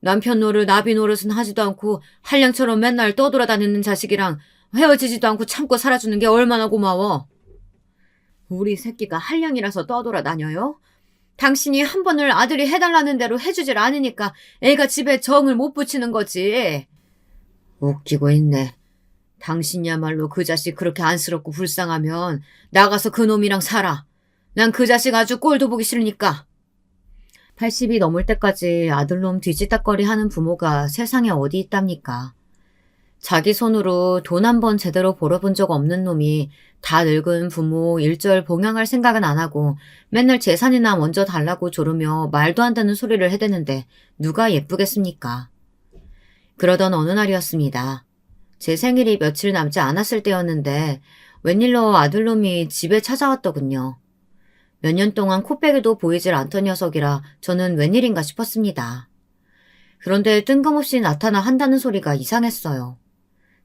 A: 남편 노릇 나비 노릇은 하지도 않고 한량처럼 맨날 떠돌아다니는 자식이랑 헤어지지도 않고 참고 살아주는 게 얼마나 고마워. 우리 새끼가 한량이라서 떠돌아다녀요? 당신이 한 번을 아들이 해달라는 대로 해주질 않으니까 애가 집에 정을 못 붙이는 거지. 웃기고 있네. 당신이야말로 그 자식 그렇게 안쓰럽고 불쌍하면 나가서 그 놈이랑 살아. 난 그 자식 아주 꼴도 보기 싫으니까. 80이 넘을 때까지 아들놈 뒤지다거리 하는 부모가 세상에 어디 있답니까? 자기 손으로 돈 한 번 제대로 벌어본 적 없는 놈이 다 늙은 부모 일절 봉양할 생각은 안 하고 맨날 재산이나 먼저 달라고 조르며 말도 안 되는 소리를 해대는데 누가 예쁘겠습니까? 그러던 어느 날이었습니다. 제 생일이 며칠 남지 않았을 때였는데 웬일로 아들놈이 집에 찾아왔더군요. 몇 년 동안 코빼기도 보이질 않던 녀석이라 저는 웬일인가 싶었습니다. 그런데 뜬금없이 나타나 한다는 소리가 이상했어요.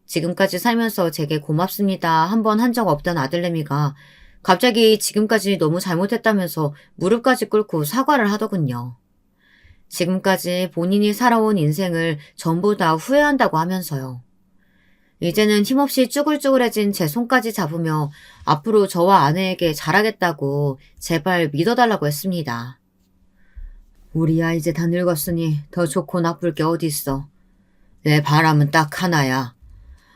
A: 지금까지 살면서 제게 고맙습니다 한 번 한 적 없던 아들내미가 갑자기 지금까지 너무 잘못했다면서 무릎까지 꿇고 사과를 하더군요. 지금까지 본인이 살아온 인생을 전부 다 후회한다고 하면서요. 이제는 힘없이 쭈글쭈글해진 제 손까지 잡으며 앞으로 저와 아내에게 잘하겠다고 제발 믿어달라고 했습니다. 우리야 이제 다 늙었으니 더 좋고 나쁠 게 어디 있어. 내 바람은 딱 하나야.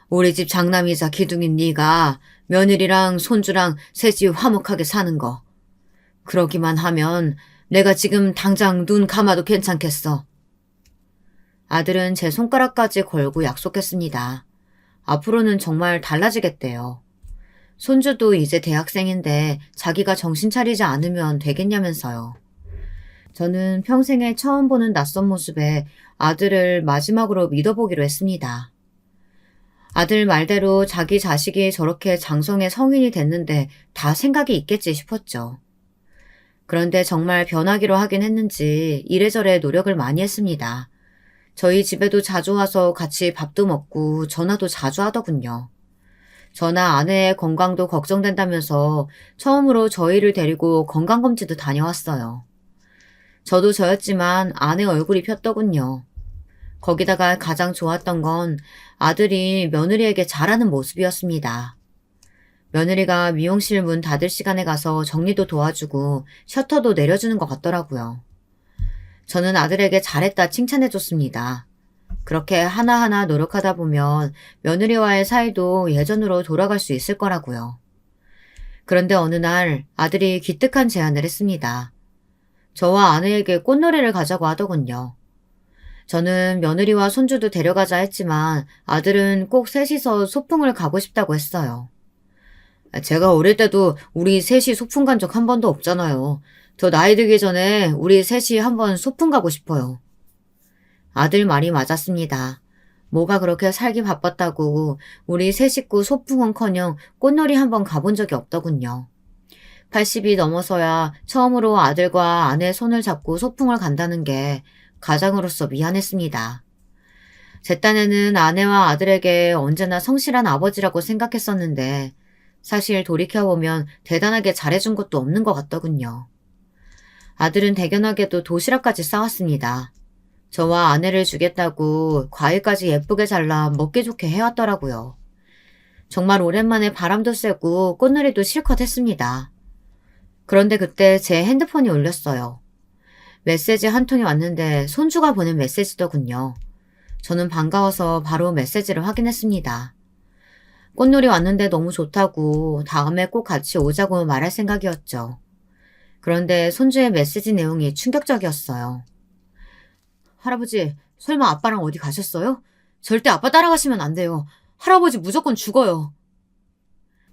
A: 우리 집 장남이자 기둥인 네가 며느리랑 손주랑 셋이 화목하게 사는 거. 그러기만 하면 내가 지금 당장 눈 감아도 괜찮겠어. 아들은 제 손가락까지 걸고 약속했습니다. 앞으로는 정말 달라지겠대요. 손주도 이제 대학생인데 자기가 정신 차리지 않으면 되겠냐면서요. 저는 평생에 처음 보는 낯선 모습에 아들을 마지막으로 믿어보기로 했습니다. 아들 말대로 자기 자식이 저렇게 장성의 성인이 됐는데 다 생각이 있겠지 싶었죠. 그런데 정말 변하기로 하긴 했는지 이래저래 노력을 많이 했습니다. 저희 집에도 자주 와서 같이 밥도 먹고 전화도 자주 하더군요. 저나 아내의 건강도 걱정된다면서 처음으로 저희를 데리고 건강검진도 다녀왔어요. 저도 저였지만 아내 얼굴이 폈더군요. 거기다가 가장 좋았던 건 아들이 며느리에게 잘하는 모습이었습니다. 며느리가 미용실 문 닫을 시간에 가서 정리도 도와주고 셔터도 내려주는 것 같더라고요. 저는 아들에게 잘했다 칭찬해줬습니다. 그렇게 하나하나 노력하다 보면 며느리와의 사이도 예전으로 돌아갈 수 있을 거라고요. 그런데 어느 날 아들이 기특한 제안을 했습니다. 저와 아내에게 꽃놀이를 가자고 하더군요. 저는 며느리와 손주도 데려가자 했지만 아들은 꼭 셋이서 소풍을 가고 싶다고 했어요. 제가 어릴 때도 우리 셋이 소풍 간 적 한 번도 없잖아요. 저 나이 들기 전에 우리 셋이 한번 소풍 가고 싶어요. 아들 말이 맞았습니다. 뭐가 그렇게 살기 바빴다고 우리 세 식구 소풍은커녕 꽃놀이 한번 가본 적이 없더군요. 80이 넘어서야 처음으로 아들과 아내 손을 잡고 소풍을 간다는 게 가장으로서 미안했습니다. 제 딴에는 아내와 아들에게 언제나 성실한 아버지라고 생각했었는데 사실 돌이켜보면 대단하게 잘해준 것도 없는 것 같더군요. 아들은 대견하게도 도시락까지 싸왔습니다. 저와 아내를 주겠다고 과일까지 예쁘게 잘라 먹기 좋게 해왔더라고요. 정말 오랜만에 바람도 쐬고 꽃놀이도 실컷 했습니다. 그런데 그때 제 핸드폰이 울렸어요. 메시지 한 통이 왔는데 손주가 보낸 메시지더군요. 저는 반가워서 바로 메시지를 확인했습니다. 꽃놀이 왔는데 너무 좋다고 다음에 꼭 같이 오자고 말할 생각이었죠. 그런데 손주의 메시지 내용이 충격적이었어요. 할아버지, 설마 아빠랑 어디 가셨어요? 절대 아빠 따라가시면 안 돼요. 할아버지 무조건 죽어요.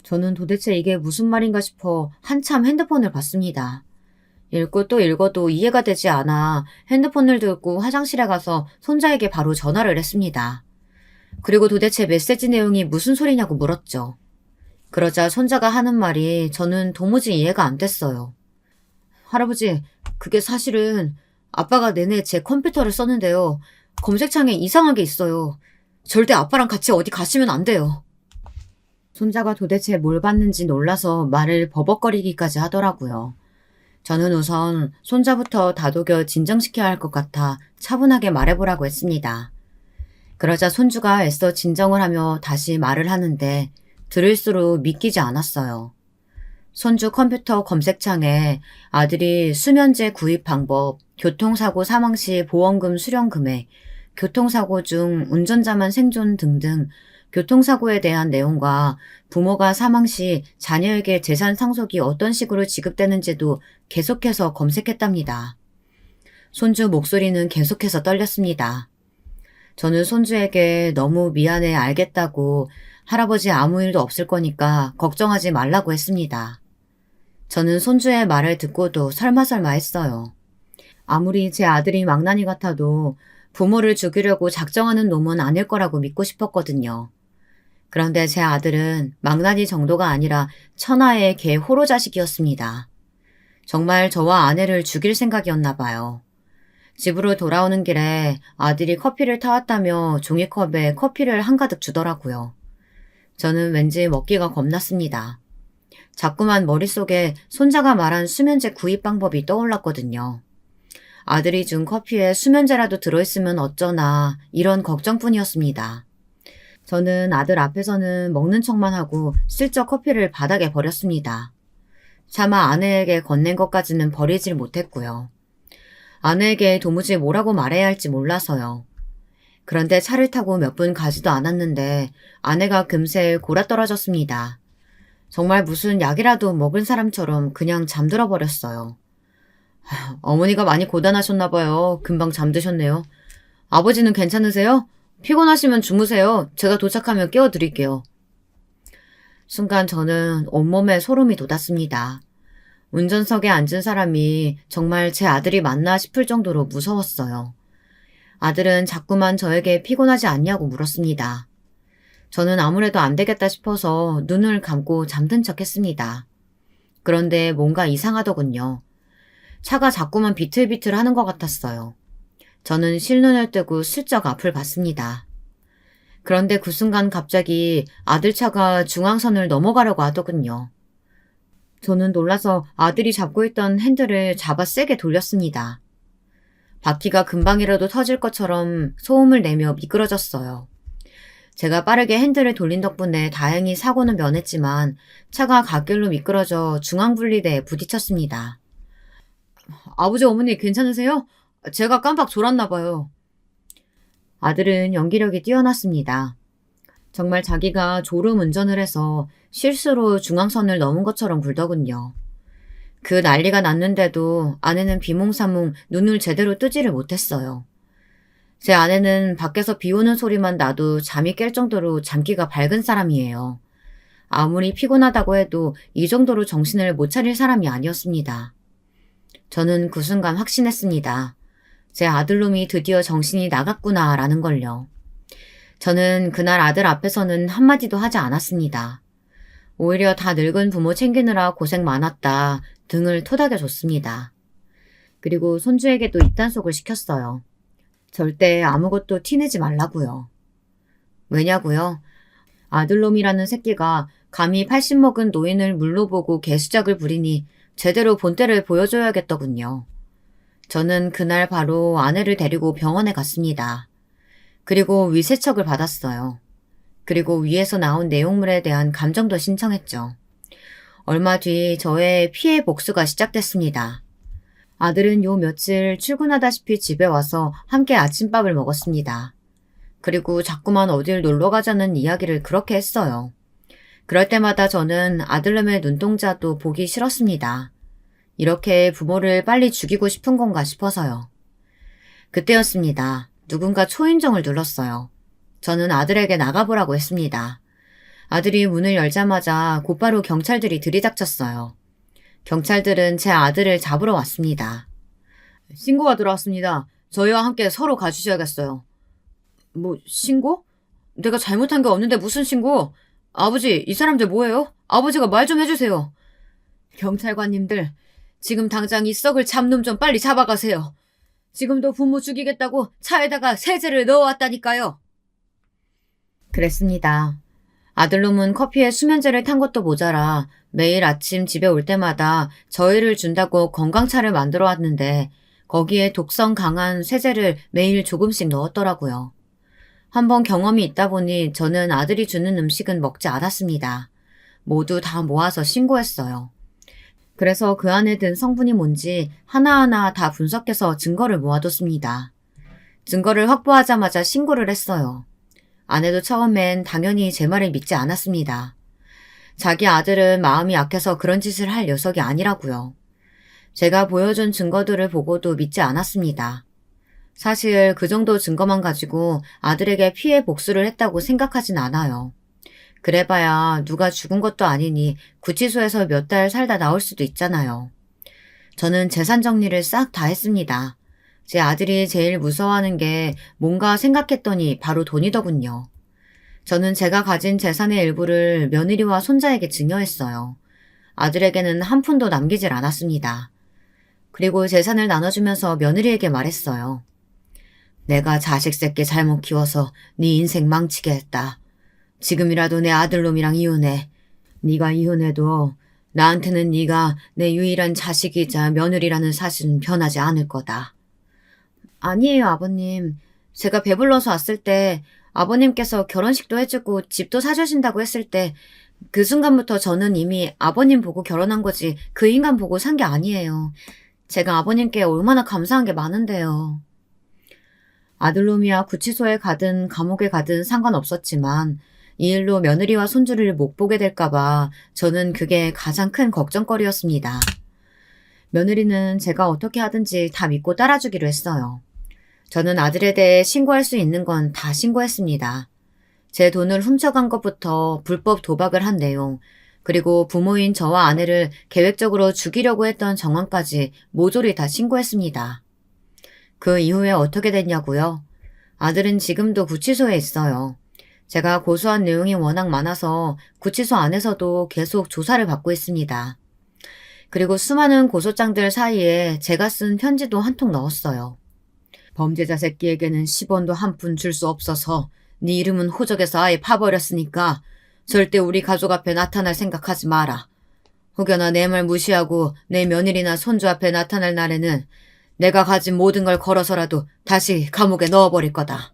A: 저는 도대체 이게 무슨 말인가 싶어 한참 핸드폰을 봤습니다. 읽고 또 읽어도 이해가 되지 않아 핸드폰을 들고 화장실에 가서 손자에게 바로 전화를 했습니다. 그리고 도대체 메시지 내용이 무슨 소리냐고 물었죠. 그러자 손자가 하는 말이 저는 도무지 이해가 안 됐어요. 할아버지, 그게 사실은 아빠가 내내 제 컴퓨터를 썼는데요. 검색창에 이상한 게 있어요. 절대 아빠랑 같이 어디 가시면 안 돼요. 손자가 도대체 뭘 봤는지 놀라서 말을 버벅거리기까지 하더라고요. 저는 우선 손자부터 다독여 진정시켜야 할 것 같아 차분하게 말해보라고 했습니다. 그러자 손주가 애써 진정을 하며 다시 말을 하는데 들을수록 믿기지 않았어요. 손주 컴퓨터 검색창에 아들이 수면제 구입 방법, 교통사고 사망 시 보험금 수령 금액, 교통사고 중 운전자만 생존 등등 교통사고에 대한 내용과 부모가 사망 시 자녀에게 재산 상속이 어떤 식으로 지급되는지도 계속해서 검색했답니다. 손주 목소리는 계속해서 떨렸습니다. 저는 손주에게 너무 미안해 알겠다고 할아버지 아무 일도 없을 거니까 걱정하지 말라고 했습니다. 저는 손주의 말을 듣고도 설마설마 했어요. 아무리 제 아들이 망나니 같아도 부모를 죽이려고 작정하는 놈은 아닐 거라고 믿고 싶었거든요. 그런데 제 아들은 망나니 정도가 아니라 천하의 개 호로 자식이었습니다. 정말 저와 아내를 죽일 생각이었나 봐요. 집으로 돌아오는 길에 아들이 커피를 타왔다며 종이컵에 커피를 한가득 주더라고요. 저는 왠지 먹기가 겁났습니다. 자꾸만 머릿속에 손자가 말한 수면제 구입 방법이 떠올랐거든요. 아들이 준 커피에 수면제라도 들어있으면 어쩌나 이런 걱정뿐이었습니다. 저는 아들 앞에서는 먹는 척만 하고 슬쩍 커피를 바닥에 버렸습니다. 차마 아내에게 건넨 것까지는 버리질 못했고요. 아내에게 도무지 뭐라고 말해야 할지 몰라서요. 그런데 차를 타고 몇 분 가지도 않았는데 아내가 금세 골아떨어졌습니다. 정말 무슨 약이라도 먹은 사람처럼 그냥 잠들어 버렸어요. 어머니가 많이 고단하셨나 봐요. 금방 잠드셨네요. 아버지는 괜찮으세요? 피곤하시면 주무세요. 제가 도착하면 깨워드릴게요. 순간 저는 온몸에 소름이 돋았습니다. 운전석에 앉은 사람이 정말 제 아들이 맞나 싶을 정도로 무서웠어요. 아들은 자꾸만 저에게 피곤하지 않냐고 물었습니다. 저는 아무래도 안 되겠다 싶어서 눈을 감고 잠든 척 했습니다. 그런데 뭔가 이상하더군요. 차가 자꾸만 비틀비틀 하는 것 같았어요. 저는 실눈을 뜨고 슬쩍 앞을 봤습니다. 그런데 그 순간 갑자기 아들 차가 중앙선을 넘어가려고 하더군요. 저는 놀라서 아들이 잡고 있던 핸들을 잡아 세게 돌렸습니다. 바퀴가 금방이라도 터질 것처럼 소음을 내며 미끄러졌어요. 제가 빠르게 핸들을 돌린 덕분에 다행히 사고는 면했지만 차가 갓길로 미끄러져 중앙분리대에 부딪혔습니다. 아버지 어머니 괜찮으세요? 제가 깜빡 졸았나 봐요. 아들은 연기력이 뛰어났습니다. 정말 자기가 졸음 운전을 해서 실수로 중앙선을 넘은 것처럼 굴더군요. 그 난리가 났는데도 아내는 비몽사몽 눈을 제대로 뜨지를 못했어요. 제 아내는 밖에서 비 오는 소리만 나도 잠이 깰 정도로 잠기가 밝은 사람이에요. 아무리 피곤하다고 해도 이 정도로 정신을 못 차릴 사람이 아니었습니다. 저는 그 순간 확신했습니다. 제 아들놈이 드디어 정신이 나갔구나라는 걸요. 저는 그날 아들 앞에서는 한마디도 하지 않았습니다. 오히려 다 늙은 부모 챙기느라 고생 많았다 등을 토닥여줬습니다. 그리고 손주에게도 입단속을 시켰어요. 절대 아무것도 티내지 말라고요. 왜냐고요? 아들놈이라는 새끼가 감히 80 먹은 노인을 물로 보고 개수작을 부리니 제대로 본때를 보여줘야겠더군요. 저는 그날 바로 아내를 데리고 병원에 갔습니다. 그리고 위세척을 받았어요. 그리고 위에서 나온 내용물에 대한 감정도 신청했죠. 얼마 뒤 저의 피해 복수가 시작됐습니다. 아들은 요 며칠 출근하다시피 집에 와서 함께 아침밥을 먹었습니다. 그리고 자꾸만 어딜 놀러 가자는 이야기를 그렇게 했어요. 그럴 때마다 저는 아들놈의 눈동자도 보기 싫었습니다. 이렇게 부모를 빨리 죽이고 싶은 건가 싶어서요. 그때였습니다. 누군가 초인종을 눌렀어요. 저는 아들에게 나가보라고 했습니다. 아들이 문을 열자마자 곧바로 경찰들이 들이닥쳤어요. 경찰들은 제 아들을 잡으러 왔습니다. 신고가 들어왔습니다. 저희와 함께 서로 가주셔야겠어요. 뭐 신고? 내가 잘못한 게 없는데 무슨 신고? 아버지, 이 사람들 뭐예요? 아버지가 말 좀 해주세요. 경찰관님들, 지금 당장 이 썩을 잡놈 좀 빨리 잡아가세요. 지금도 부모 죽이겠다고 차에다가 세제를 넣어왔다니까요. 그랬습니다. 아들놈은 커피에 수면제를 탄 것도 모자라 매일 아침 집에 올 때마다 저희를 준다고 건강차를 만들어 왔는데 거기에 독성 강한 세제를 매일 조금씩 넣었더라고요. 한번 경험이 있다 보니 저는 아들이 주는 음식은 먹지 않았습니다. 모두 다 모아서 신고했어요. 그래서 그 안에 든 성분이 뭔지 하나하나 다 분석해서 증거를 모아뒀습니다. 증거를 확보하자마자 신고를 했어요. 아내도 처음엔 당연히 제 말을 믿지 않았습니다. 자기 아들은 마음이 약해서 그런 짓을 할 녀석이 아니라고요. 제가 보여준 증거들을 보고도 믿지 않았습니다. 사실 그 정도 증거만 가지고 아들에게 피해 복수를 했다고 생각하진 않아요. 그래봐야 누가 죽은 것도 아니니 구치소에서 몇 달 살다 나올 수도 있잖아요. 저는 재산 정리를 싹 다 했습니다. 제 아들이 제일 무서워하는 게 뭔가 생각했더니 바로 돈이더군요. 저는 제가 가진 재산의 일부를 며느리와 손자에게 증여했어요. 아들에게는 한 푼도 남기질 않았습니다. 그리고 재산을 나눠주면서 며느리에게 말했어요. 내가 자식 새끼 잘못 키워서 네 인생 망치게 했다. 지금이라도 내 아들놈이랑 이혼해. 네가 이혼해도 나한테는 네가 내 유일한 자식이자 며느리라는 사실은 변하지 않을 거다. 아니에요, 아버님. 제가 배불러서 왔을 때 아버님께서 결혼식도 해주고 집도 사주신다고 했을 때 그 순간부터 저는 이미 아버님 보고 결혼한 거지 그 인간 보고 산 게 아니에요. 제가 아버님께 얼마나 감사한 게 많은데요. 아들놈이야 구치소에 가든 감옥에 가든 상관없었지만 이 일로 며느리와 손주를 못 보게 될까봐 저는 그게 가장 큰 걱정거리였습니다. 며느리는 제가 어떻게 하든지 다 믿고 따라주기로 했어요. 저는 아들에 대해 신고할 수 있는 건 다 신고했습니다. 제 돈을 훔쳐간 것부터 불법 도박을 한 내용, 그리고 부모인 저와 아내를 계획적으로 죽이려고 했던 정황까지 모조리 다 신고했습니다. 그 이후에 어떻게 됐냐고요? 아들은 지금도 구치소에 있어요. 제가 고소한 내용이 워낙 많아서 구치소 안에서도 계속 조사를 받고 있습니다. 그리고 수많은 고소장들 사이에 제가 쓴 편지도 한 통 넣었어요. 범죄자 새끼에게는 10원도 한 푼 줄 수 없어서 네 이름은 호적에서 아예 파버렸으니까 절대 우리 가족 앞에 나타날 생각하지 마라. 혹여나 내 말 무시하고 내 며느리나 손주 앞에 나타날 날에는 내가 가진 모든 걸 걸어서라도 다시 감옥에 넣어버릴 거다.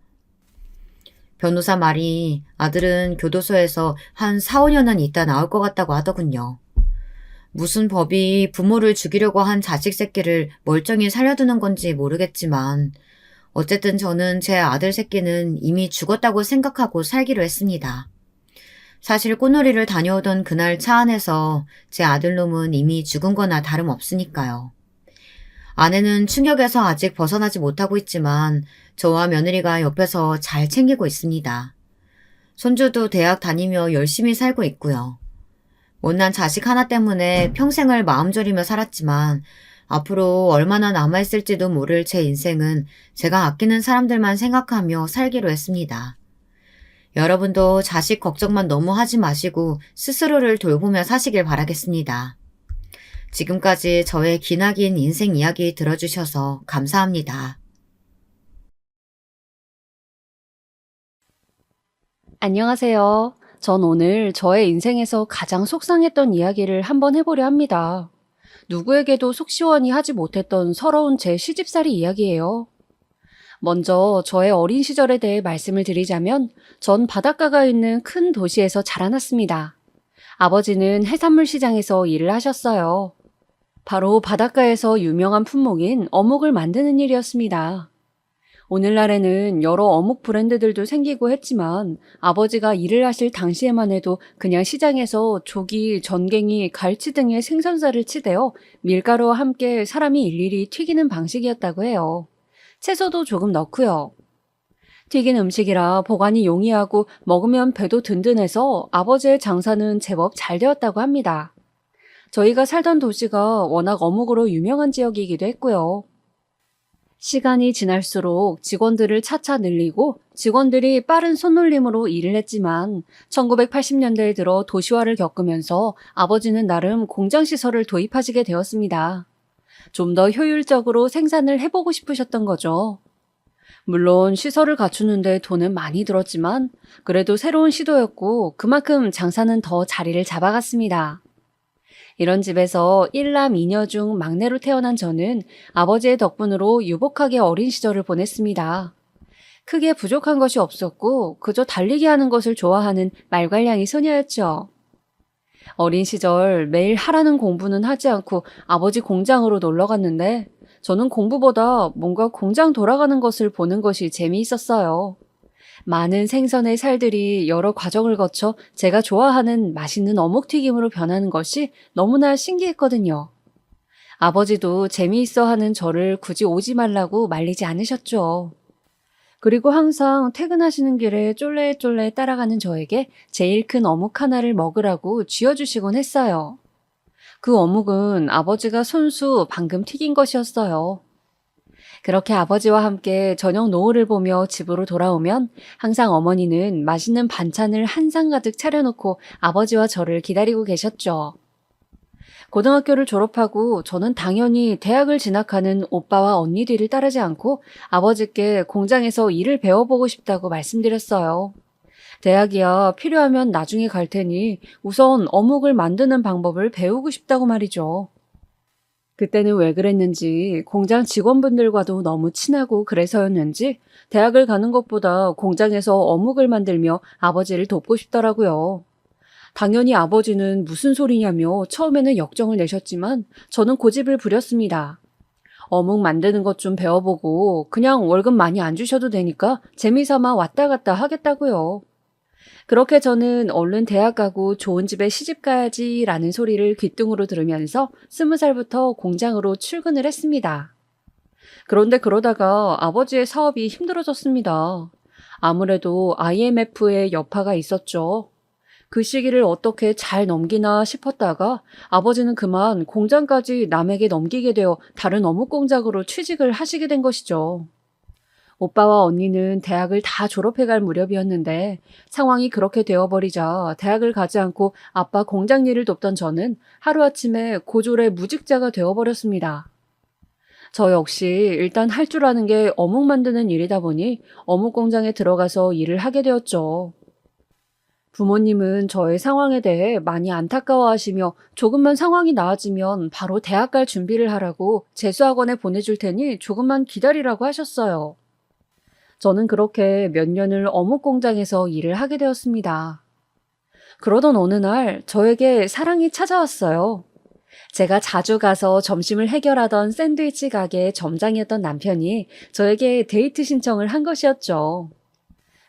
A: 변호사 말이 아들은 교도소에서 한 4, 5년은 있다 나올 것 같다고 하더군요. 무슨 법이 부모를 죽이려고 한 자식 새끼를 멀쩡히 살려두는 건지 모르겠지만 어쨌든 저는 제 아들 새끼는 이미 죽었다고 생각하고 살기로 했습니다. 사실 꽃놀이를 다녀오던 그날 차 안에서 제 아들놈은 이미 죽은 거나 다름없으니까요. 아내는 충격에서 아직 벗어나지 못하고 있지만 저와 며느리가 옆에서 잘 챙기고 있습니다. 손주도 대학 다니며 열심히 살고 있고요. 못난 자식 하나 때문에 평생을 마음 졸이며 살았지만 앞으로 얼마나 남아있을지도 모를 제 인생은 제가 아끼는 사람들만 생각하며 살기로 했습니다. 여러분도 자식 걱정만 너무 하지 마시고 스스로를 돌보며 사시길 바라겠습니다. 지금까지 저의 기나긴 인생 이야기 들어주셔서 감사합니다.
B: 안녕하세요. 전 오늘 저의 인생에서 가장 속상했던 이야기를 한번 해보려 합니다. 누구에게도 속 시원히 하지 못했던 서러운 제 시집살이 이야기예요. 먼저 저의 어린 시절에 대해 말씀을 드리자면 전 바닷가가 있는 큰 도시에서 자라났습니다. 아버지는 해산물 시장에서 일을 하셨어요. 바로 바닷가에서 유명한 품목인 어묵을 만드는 일이었습니다. 오늘날에는 여러 어묵 브랜드들도 생기고 했지만 아버지가 일을 하실 당시에만 해도 그냥 시장에서 조기, 전갱이, 갈치 등의 생선살을 치대어 밀가루와 함께 사람이 일일이 튀기는 방식이었다고 해요. 채소도 조금 넣고요. 튀긴 음식이라 보관이 용이하고 먹으면 배도 든든해서 아버지의 장사는 제법 잘 되었다고 합니다. 저희가 살던 도시가 워낙 어묵으로 유명한 지역이기도 했고요. 시간이 지날수록 직원들을 차차 늘리고 직원들이 빠른 손놀림으로 일을 했지만 1980년대에 들어 도시화를 겪으면서 아버지는 나름 공장시설을 도입하시게 되었습니다. 좀 더 효율적으로 생산을 해보고 싶으셨던 거죠. 물론 시설을 갖추는데 돈은 많이 들었지만 그래도 새로운 시도였고 그만큼 장사는 더 자리를 잡아갔습니다. 이런 집에서 1남 2녀 중 막내로 태어난 저는 아버지의 덕분으로 유복하게 어린 시절을 보냈습니다. 크게 부족한 것이 없었고 그저 달리기 하는 것을 좋아하는 말괄량이 소녀였죠. 어린 시절 매일 하라는 공부는 하지 않고 아버지 공장으로 놀러 갔는데 저는 공부보다 뭔가 공장 돌아가는 것을 보는 것이 재미있었어요. 많은 생선의 살들이 여러 과정을 거쳐 제가 좋아하는 맛있는 어묵튀김으로 변하는 것이 너무나 신기했거든요. 아버지도 재미있어 하는 저를 굳이 오지 말라고 말리지 않으셨죠. 그리고 항상 퇴근하시는 길에 쫄래쫄래 따라가는 저에게 제일 큰 어묵 하나를 먹으라고 쥐어주시곤 했어요. 그 어묵은 아버지가 손수 방금 튀긴 것이었어요. 그렇게 아버지와 함께 저녁 노을을 보며 집으로 돌아오면 항상 어머니는 맛있는 반찬을 한 상 가득 차려놓고 아버지와 저를 기다리고 계셨죠. 고등학교를 졸업하고 저는 당연히 대학을 진학하는 오빠와 언니 뒤를 따르지 않고 아버지께 공장에서 일을 배워보고 싶다고 말씀드렸어요. 대학이야 필요하면 나중에 갈 테니 우선 어묵을 만드는 방법을 배우고 싶다고 말이죠. 그때는 왜 그랬는지 공장 직원분들과도 너무 친하고 그래서였는지 대학을 가는 것보다 공장에서 어묵을 만들며 아버지를 돕고 싶더라고요. 당연히 아버지는 무슨 소리냐며 처음에는 역정을 내셨지만 저는 고집을 부렸습니다. 어묵 만드는 것 좀 배워보고 그냥 월급 많이 안 주셔도 되니까 재미삼아 왔다 갔다 하겠다고요. 그렇게 저는 얼른 대학 가고 좋은 집에 시집 가야지라는 소리를 귓등으로 들으면서 20살부터 공장으로 출근을 했습니다. 그런데 그러다가 아버지의 사업이 힘들어졌습니다. 아무래도 IMF의 여파가 있었죠. 그 시기를 어떻게 잘 넘기나 싶었다가 아버지는 그만 공장까지 남에게 넘기게 되어 다른 어묵 공장으로 취직을 하시게 된 것이죠. 오빠와 언니는 대학을 다 졸업해갈 무렵이었는데 상황이 그렇게 되어버리자 대학을 가지 않고 아빠 공장 일을 돕던 저는 하루아침에 고졸의 무직자가 되어버렸습니다. 저 역시 일단 할 줄 아는 게 어묵 만드는 일이다 보니 어묵 공장에 들어가서 일을 하게 되었죠. 부모님은 저의 상황에 대해 많이 안타까워하시며 조금만 상황이 나아지면 바로 대학 갈 준비를 하라고 재수학원에 보내줄 테니 조금만 기다리라고 하셨어요. 저는 그렇게 몇 년을 어묵 공장에서 일을 하게 되었습니다. 그러던 어느 날 저에게 사랑이 찾아왔어요. 제가 자주 가서 점심을 해결하던 샌드위치 가게 점장이었던 남편이 저에게 데이트 신청을 한 것이었죠.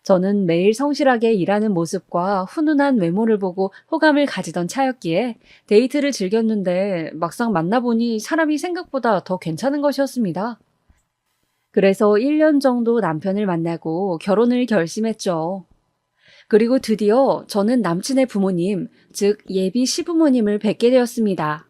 B: 저는 매일 성실하게 일하는 모습과 훈훈한 외모를 보고 호감을 가지던 차였기에 데이트를 즐겼는데 막상 만나보니 사람이 생각보다 더 괜찮은 것이었습니다. 그래서 1년 정도 남편을 만나고 결혼을 결심했죠. 그리고 드디어 저는 남친의 부모님, 즉 예비 시부모님을 뵙게 되었습니다.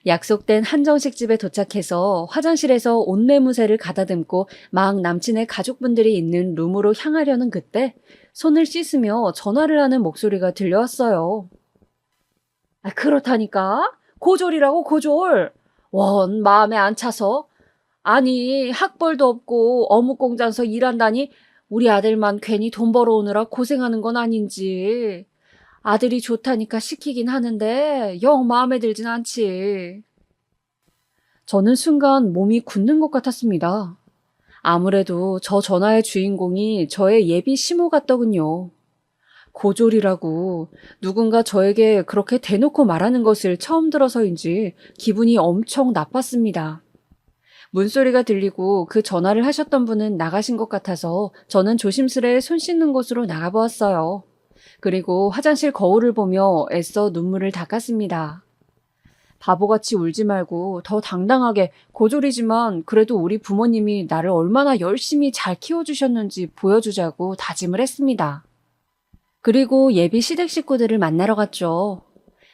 B: 약속된 한정식 집에 도착해서 화장실에서 옷매무새를 가다듬고 막 남친의 가족분들이 있는 룸으로 향하려는 그때 손을 씻으며 전화를 하는 목소리가 들려왔어요. 그렇다니까? 고졸이라고 고졸. 원 마음에 안 차서. 아니 학벌도 없고 어묵 공장에서 일한다니 우리 아들만 괜히 돈 벌어오느라 고생하는 건 아닌지. 아들이 좋다니까 시키긴 하는데 영 마음에 들진 않지. 저는 순간 몸이 굳는 것 같았습니다. 아무래도 저 전화의 주인공이 저의 예비 시모 같더군요. 고졸이라고 누군가 저에게 그렇게 대놓고 말하는 것을 처음 들어서인지 기분이 엄청 나빴습니다. 문소리가 들리고 그 전화를 하셨던 분은 나가신 것 같아서 저는 조심스레 손 씻는 곳으로 나가보았어요. 그리고 화장실 거울을 보며 애써 눈물을 닦았습니다. 바보같이 울지 말고 더 당당하게 고졸이지만 그래도 우리 부모님이 나를 얼마나 열심히 잘 키워주셨는지 보여주자고 다짐을 했습니다. 그리고 예비 시댁 식구들을 만나러 갔죠.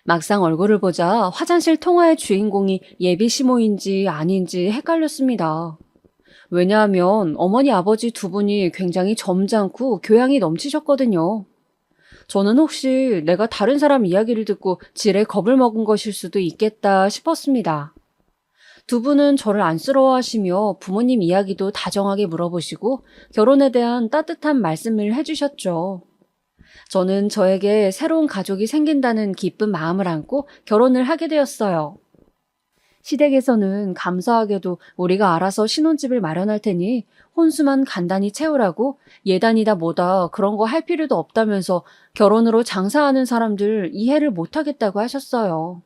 B: 막상 얼굴을 보자 화장실 통화의 주인공이 예비 시모인지 아닌지 헷갈렸습니다. 왜냐하면 어머니 아버지 두 분이 굉장히 점잖고 교양이 넘치셨거든요. 저는 혹시 내가 다른 사람 이야기를 듣고 지레 겁을 먹은 것일 수도 있겠다 싶었습니다. 두 분은 저를 안쓰러워하시며 부모님 이야기도 다정하게 물어보시고 결혼에 대한 따뜻한 말씀을 해주셨죠. 저는 저에게 새로운 가족이 생긴다는 기쁜 마음을 안고 결혼을 하게 되었어요. 시댁에서는 감사하게도 우리가 알아서 신혼집을 마련할 테니 혼수만 간단히 채우라고 예단이다 뭐다 그런 거 할 필요도 없다면서 결혼으로 장사하는 사람들 이해를 못하겠다고 하셨어요.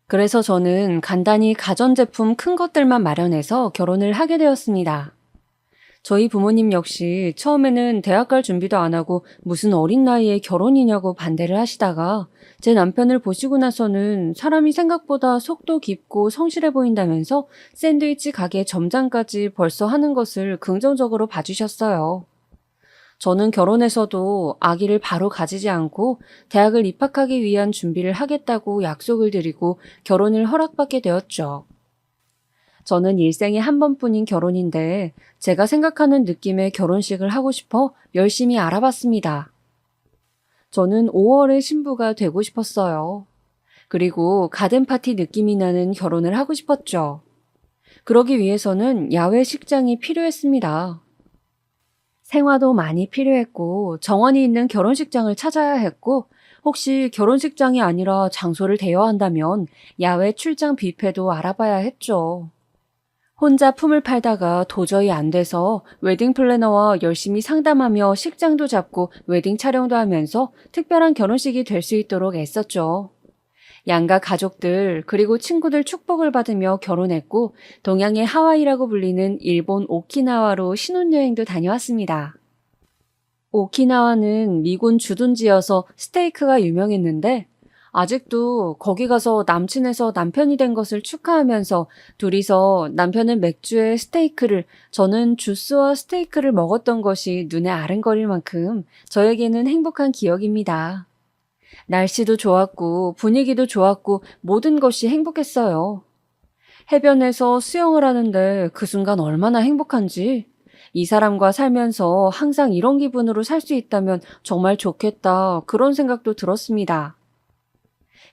B: 그래서 저는 간단히 가전제품 큰 것들만 마련해서 결혼을 하게 되었습니다. 저희 부모님 역시 처음에는 대학 갈 준비도 안 하고 무슨 어린 나이에 결혼이냐고 반대를 하시다가 제 남편을 보시고 나서는 사람이 생각보다 속도 깊고 성실해 보인다면서 샌드위치 가게 점장까지 벌써 하는 것을 긍정적으로 봐주셨어요. 저는 결혼해서도 아기를 바로 가지지 않고 대학을 입학하기 위한 준비를 하겠다고 약속을 드리고 결혼을 허락받게 되었죠. 저는 일생에 한 번뿐인 결혼인데 제가 생각하는 느낌의 결혼식을 하고 싶어 열심히 알아봤습니다. 저는 5월에 신부가 되고 싶었어요. 그리고 가든파티 느낌이 나는 결혼을 하고 싶었죠. 그러기 위해서는 야외 식장이 필요했습니다. 생화도 많이 필요했고 정원이 있는 결혼식장을 찾아야 했고 혹시 결혼식장이 아니라 장소를 대여한다면 야외 출장 뷔페도 알아봐야 했죠. 혼자 품을 팔다가 도저히 안 돼서 웨딩 플래너와 열심히 상담하며 식장도 잡고 웨딩 촬영도 하면서 특별한 결혼식이 될 수 있도록 애썼죠. 양가 가족들 그리고 친구들 축복을 받으며 결혼했고 동양의 하와이라고 불리는 일본 오키나와로 신혼여행도 다녀왔습니다. 오키나와는 미군 주둔지여서 스테이크가 유명했는데 아직도 거기 가서 남친에서 남편이 된 것을 축하하면서 둘이서 남편은 맥주에 스테이크를 저는 주스와 스테이크를 먹었던 것이 눈에 아른거릴 만큼 저에게는 행복한 기억입니다. 날씨도 좋았고 분위기도 좋았고 모든 것이 행복했어요. 해변에서 수영을 하는데 그 순간 얼마나 행복한지 이 사람과 살면서 항상 이런 기분으로 살 수 있다면 정말 좋겠다 그런 생각도 들었습니다.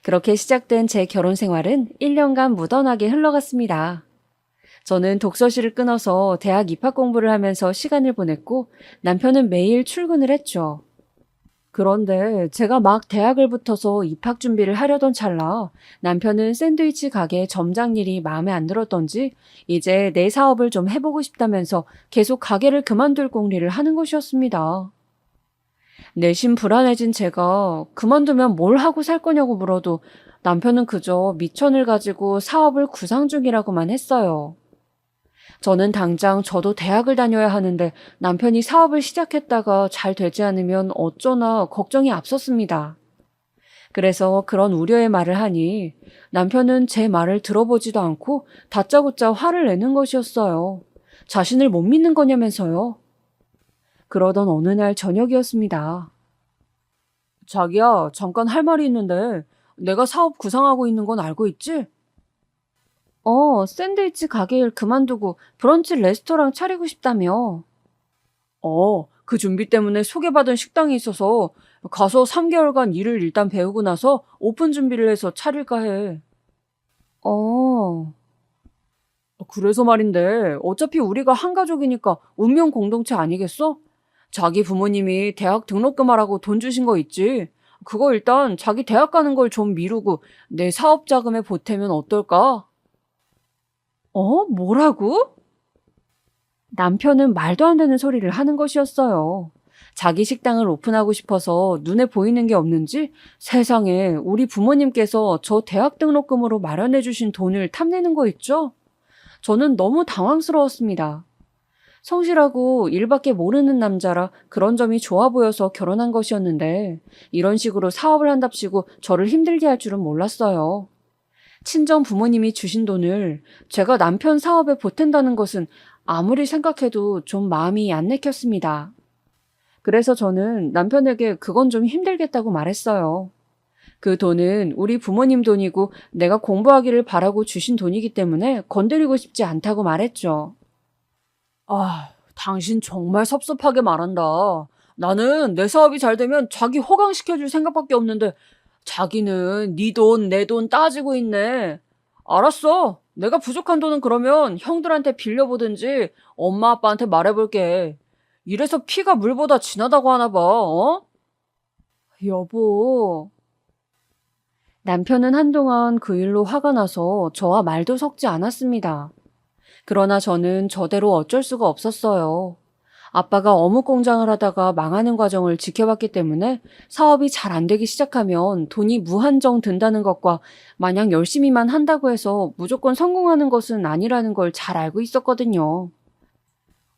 B: 그렇게 시작된 제 결혼 생활은 1년간 무던하게 흘러갔습니다. 저는 독서실을 끊어서 대학 입학 공부를 하면서 시간을 보냈고 남편은 매일 출근을 했죠. 그런데 제가 막 대학을 붙어서 입학 준비를 하려던 찰나 남편은 샌드위치 가게 점장 일이 마음에 안 들었던지 이제 내 사업을 좀 해보고 싶다면서 계속 가게를 그만둘 공리를 하는 것이었습니다. 내심 불안해진 제가 그만두면 뭘 하고 살 거냐고 물어도 남편은 그저 미천을 가지고 사업을 구상 중이라고만 했어요. 저는 당장 저도 대학을 다녀야 하는데 남편이 사업을 시작했다가 잘 되지 않으면 어쩌나 걱정이 앞섰습니다. 그래서 그런 우려의 말을 하니 남편은 제 말을 들어보지도 않고 다짜고짜 화를 내는 것이었어요. 자신을 못 믿는 거냐면서요. 그러던 어느 날 저녁이었습니다. 자기야, 잠깐 할 말이 있는데 내가 사업 구상하고 있는 건 알고 있지? 샌드위치 가게 일 그만두고 브런치 레스토랑 차리고 싶다며. 그 준비 때문에 소개받은 식당이 있어서 가서 3개월간 일을 일단 배우고 나서 오픈 준비를 해서 차릴까 해. 어, 그래서 말인데 어차피 우리가 한 가족이니까 운명 공동체 아니겠어? 자기 부모님이 대학 등록금 하라고 돈 주신 거 있지? 그거 일단 자기 대학 가는 걸 좀 미루고 내 사업 자금에 보태면 어떨까? 뭐라고? 남편은 말도 안 되는 소리를 하는 것이었어요. 자기 식당을 오픈하고 싶어서 눈에 보이는 게 없는지 세상에 우리 부모님께서 저 대학 등록금으로 마련해 주신 돈을 탐내는 거 있죠? 저는 너무 당황스러웠습니다. 성실하고 일밖에 모르는 남자라 그런 점이 좋아 보여서 결혼한 것이었는데 이런 식으로 사업을 한답시고 저를 힘들게 할 줄은 몰랐어요. 친정 부모님이 주신 돈을 제가 남편 사업에 보탠다는 것은 아무리 생각해도 좀 마음이 안 내켰습니다. 그래서 저는 남편에게 그건 좀 힘들겠다고 말했어요. 그 돈은 우리 부모님 돈이고 내가 공부하기를 바라고 주신 돈이기 때문에 건드리고 싶지 않다고 말했죠. 당신 정말 섭섭하게 말한다. 나는 내 사업이 잘 되면 자기 호강시켜줄 생각밖에 없는데 자기는 네 돈, 내 돈 따지고 있네. 알았어. 내가 부족한 돈은 그러면 형들한테 빌려보든지 엄마 아빠한테 말해볼게. 이래서 피가 물보다 진하다고 하나 봐, 어? 여보. 남편은 한동안 그 일로 화가 나서 저와 말도 섞지 않았습니다. 그러나 저는 저대로 어쩔 수가 없었어요. 아빠가 어묵 공장을 하다가 망하는 과정을 지켜봤기 때문에 사업이 잘 안 되기 시작하면 돈이 무한정 든다는 것과 마냥 열심히만 한다고 해서 무조건 성공하는 것은 아니라는 걸 잘 알고 있었거든요.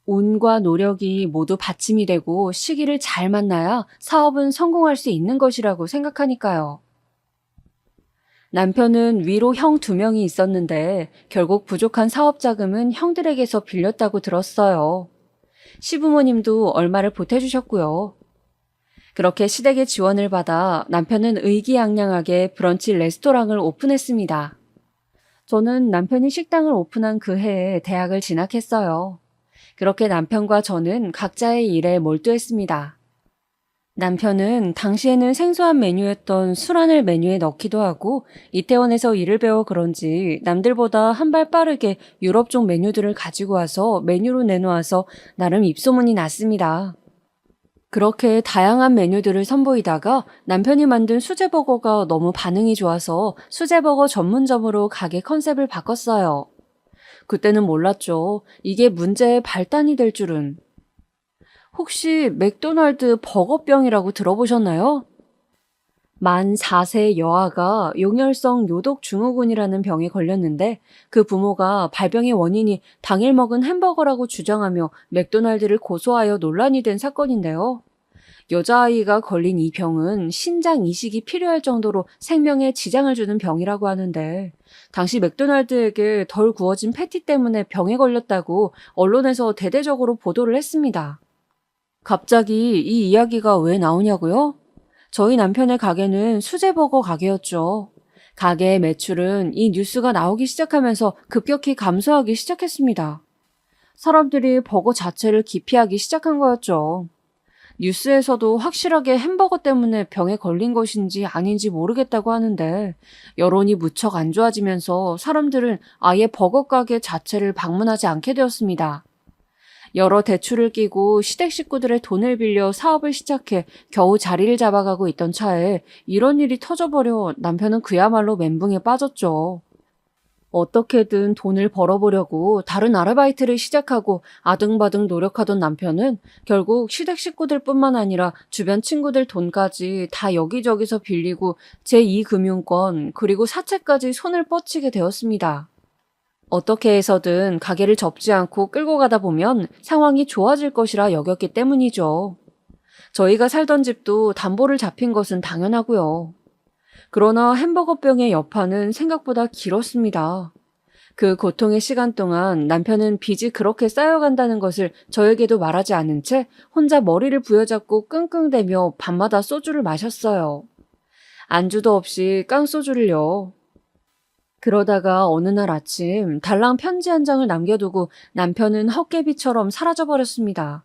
B: 운과 노력이 모두 받침이 되고 시기를 잘 만나야 사업은 성공할 수 있는 것이라고 생각하니까요. 남편은 위로 형 2명이 있었는데 결국 부족한 사업 자금은 형들에게서 빌렸다고 들었어요. 시부모님도 얼마를 보태주셨고요. 그렇게 시댁의 지원을 받아 남편은 의기양양하게 브런치 레스토랑을 오픈했습니다. 저는 남편이 식당을 오픈한 그 해에 대학을 진학했어요. 그렇게 남편과 저는 각자의 일에 몰두했습니다. 남편은 당시에는 생소한 메뉴였던 술안을 메뉴에 넣기도 하고 이태원에서 일을 배워 그런지 남들보다 한 발 빠르게 유럽 쪽 메뉴들을 가지고 와서 메뉴로 내놓아서 나름 입소문이 났습니다. 그렇게 다양한 메뉴들을 선보이다가 남편이 만든 수제버거가 너무 반응이 좋아서 수제버거 전문점으로 가게 컨셉을 바꿨어요. 그때는 몰랐죠. 이게 문제의 발단이 될 줄은. 혹시 맥도날드 버거병이라고 들어보셨나요? 만 4세 여아가 용혈성 요독 증후군이라는 병에 걸렸는데 그 부모가 발병의 원인이 당일 먹은 햄버거라고 주장하며 맥도날드를 고소하여 논란이 된 사건인데요. 여자아이가 걸린 이 병은 신장 이식이 필요할 정도로 생명에 지장을 주는 병이라고 하는데 당시 맥도날드에게 덜 구워진 패티 때문에 병에 걸렸다고 언론에서 대대적으로 보도를 했습니다. 갑자기 이 이야기가 왜 나오냐고요? 저희 남편의 가게는 수제버거 가게였죠. 가게의 매출은 이 뉴스가 나오기 시작하면서 급격히 감소하기 시작했습니다. 사람들이 버거 자체를 기피하기 시작한 거였죠. 뉴스에서도 확실하게 햄버거 때문에 병에 걸린 것인지 아닌지 모르겠다고 하는데 여론이 무척 안 좋아지면서 사람들은 아예 버거 가게 자체를 방문하지 않게 되었습니다. 여러 대출을 끼고 시댁 식구들의 돈을 빌려 사업을 시작해 겨우 자리를 잡아가고 있던 차에 이런 일이 터져버려 남편은 그야말로 멘붕에 빠졌죠. 어떻게든 돈을 벌어보려고 다른 아르바이트를 시작하고 아등바등 노력하던 남편은 결국 시댁 식구들뿐만 아니라 주변 친구들 돈까지 다 여기저기서 빌리고 제2금융권 그리고 사채까지 손을 뻗치게 되었습니다. 어떻게 해서든 가게를 접지 않고 끌고 가다 보면 상황이 좋아질 것이라 여겼기 때문이죠. 저희가 살던 집도 담보를 잡힌 것은 당연하고요. 그러나 햄버거병의 여파는 생각보다 길었습니다. 그 고통의 시간 동안 남편은 빚이 그렇게 쌓여간다는 것을 저에게도 말하지 않은 채 혼자 머리를 부여잡고 끙끙대며 밤마다 소주를 마셨어요. 안주도 없이 깡소주를요. 그러다가 어느 날 아침 달랑 편지 한 장을 남겨두고 남편은 헛개비처럼 사라져버렸습니다.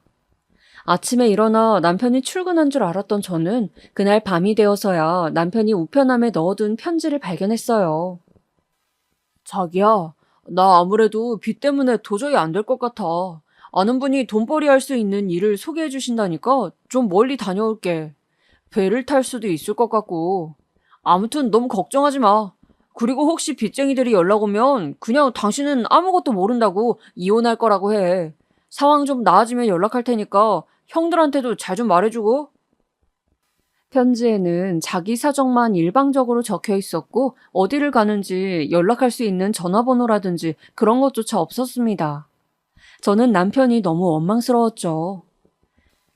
B: 아침에 일어나 남편이 출근한 줄 알았던 저는 그날 밤이 되어서야 남편이 우편함에 넣어둔 편지를 발견했어요. 자기야, 나 아무래도 빚 때문에 도저히 안 될 것 같아. 아는 분이 돈벌이 할 수 있는 일을 소개해 주신다니까 좀 멀리 다녀올게. 배를 탈 수도 있을 것 같고. 아무튼 너무 걱정하지 마. 그리고 혹시 빚쟁이들이 연락 오면 그냥 당신은 아무것도 모른다고 이혼할 거라고 해. 상황 좀 나아지면 연락할 테니까 형들한테도 잘 좀 말해주고. 편지에는 자기 사정만 일방적으로 적혀 있었고 어디를 가는지 연락할 수 있는 전화번호라든지 그런 것조차 없었습니다. 저는 남편이 너무 원망스러웠죠.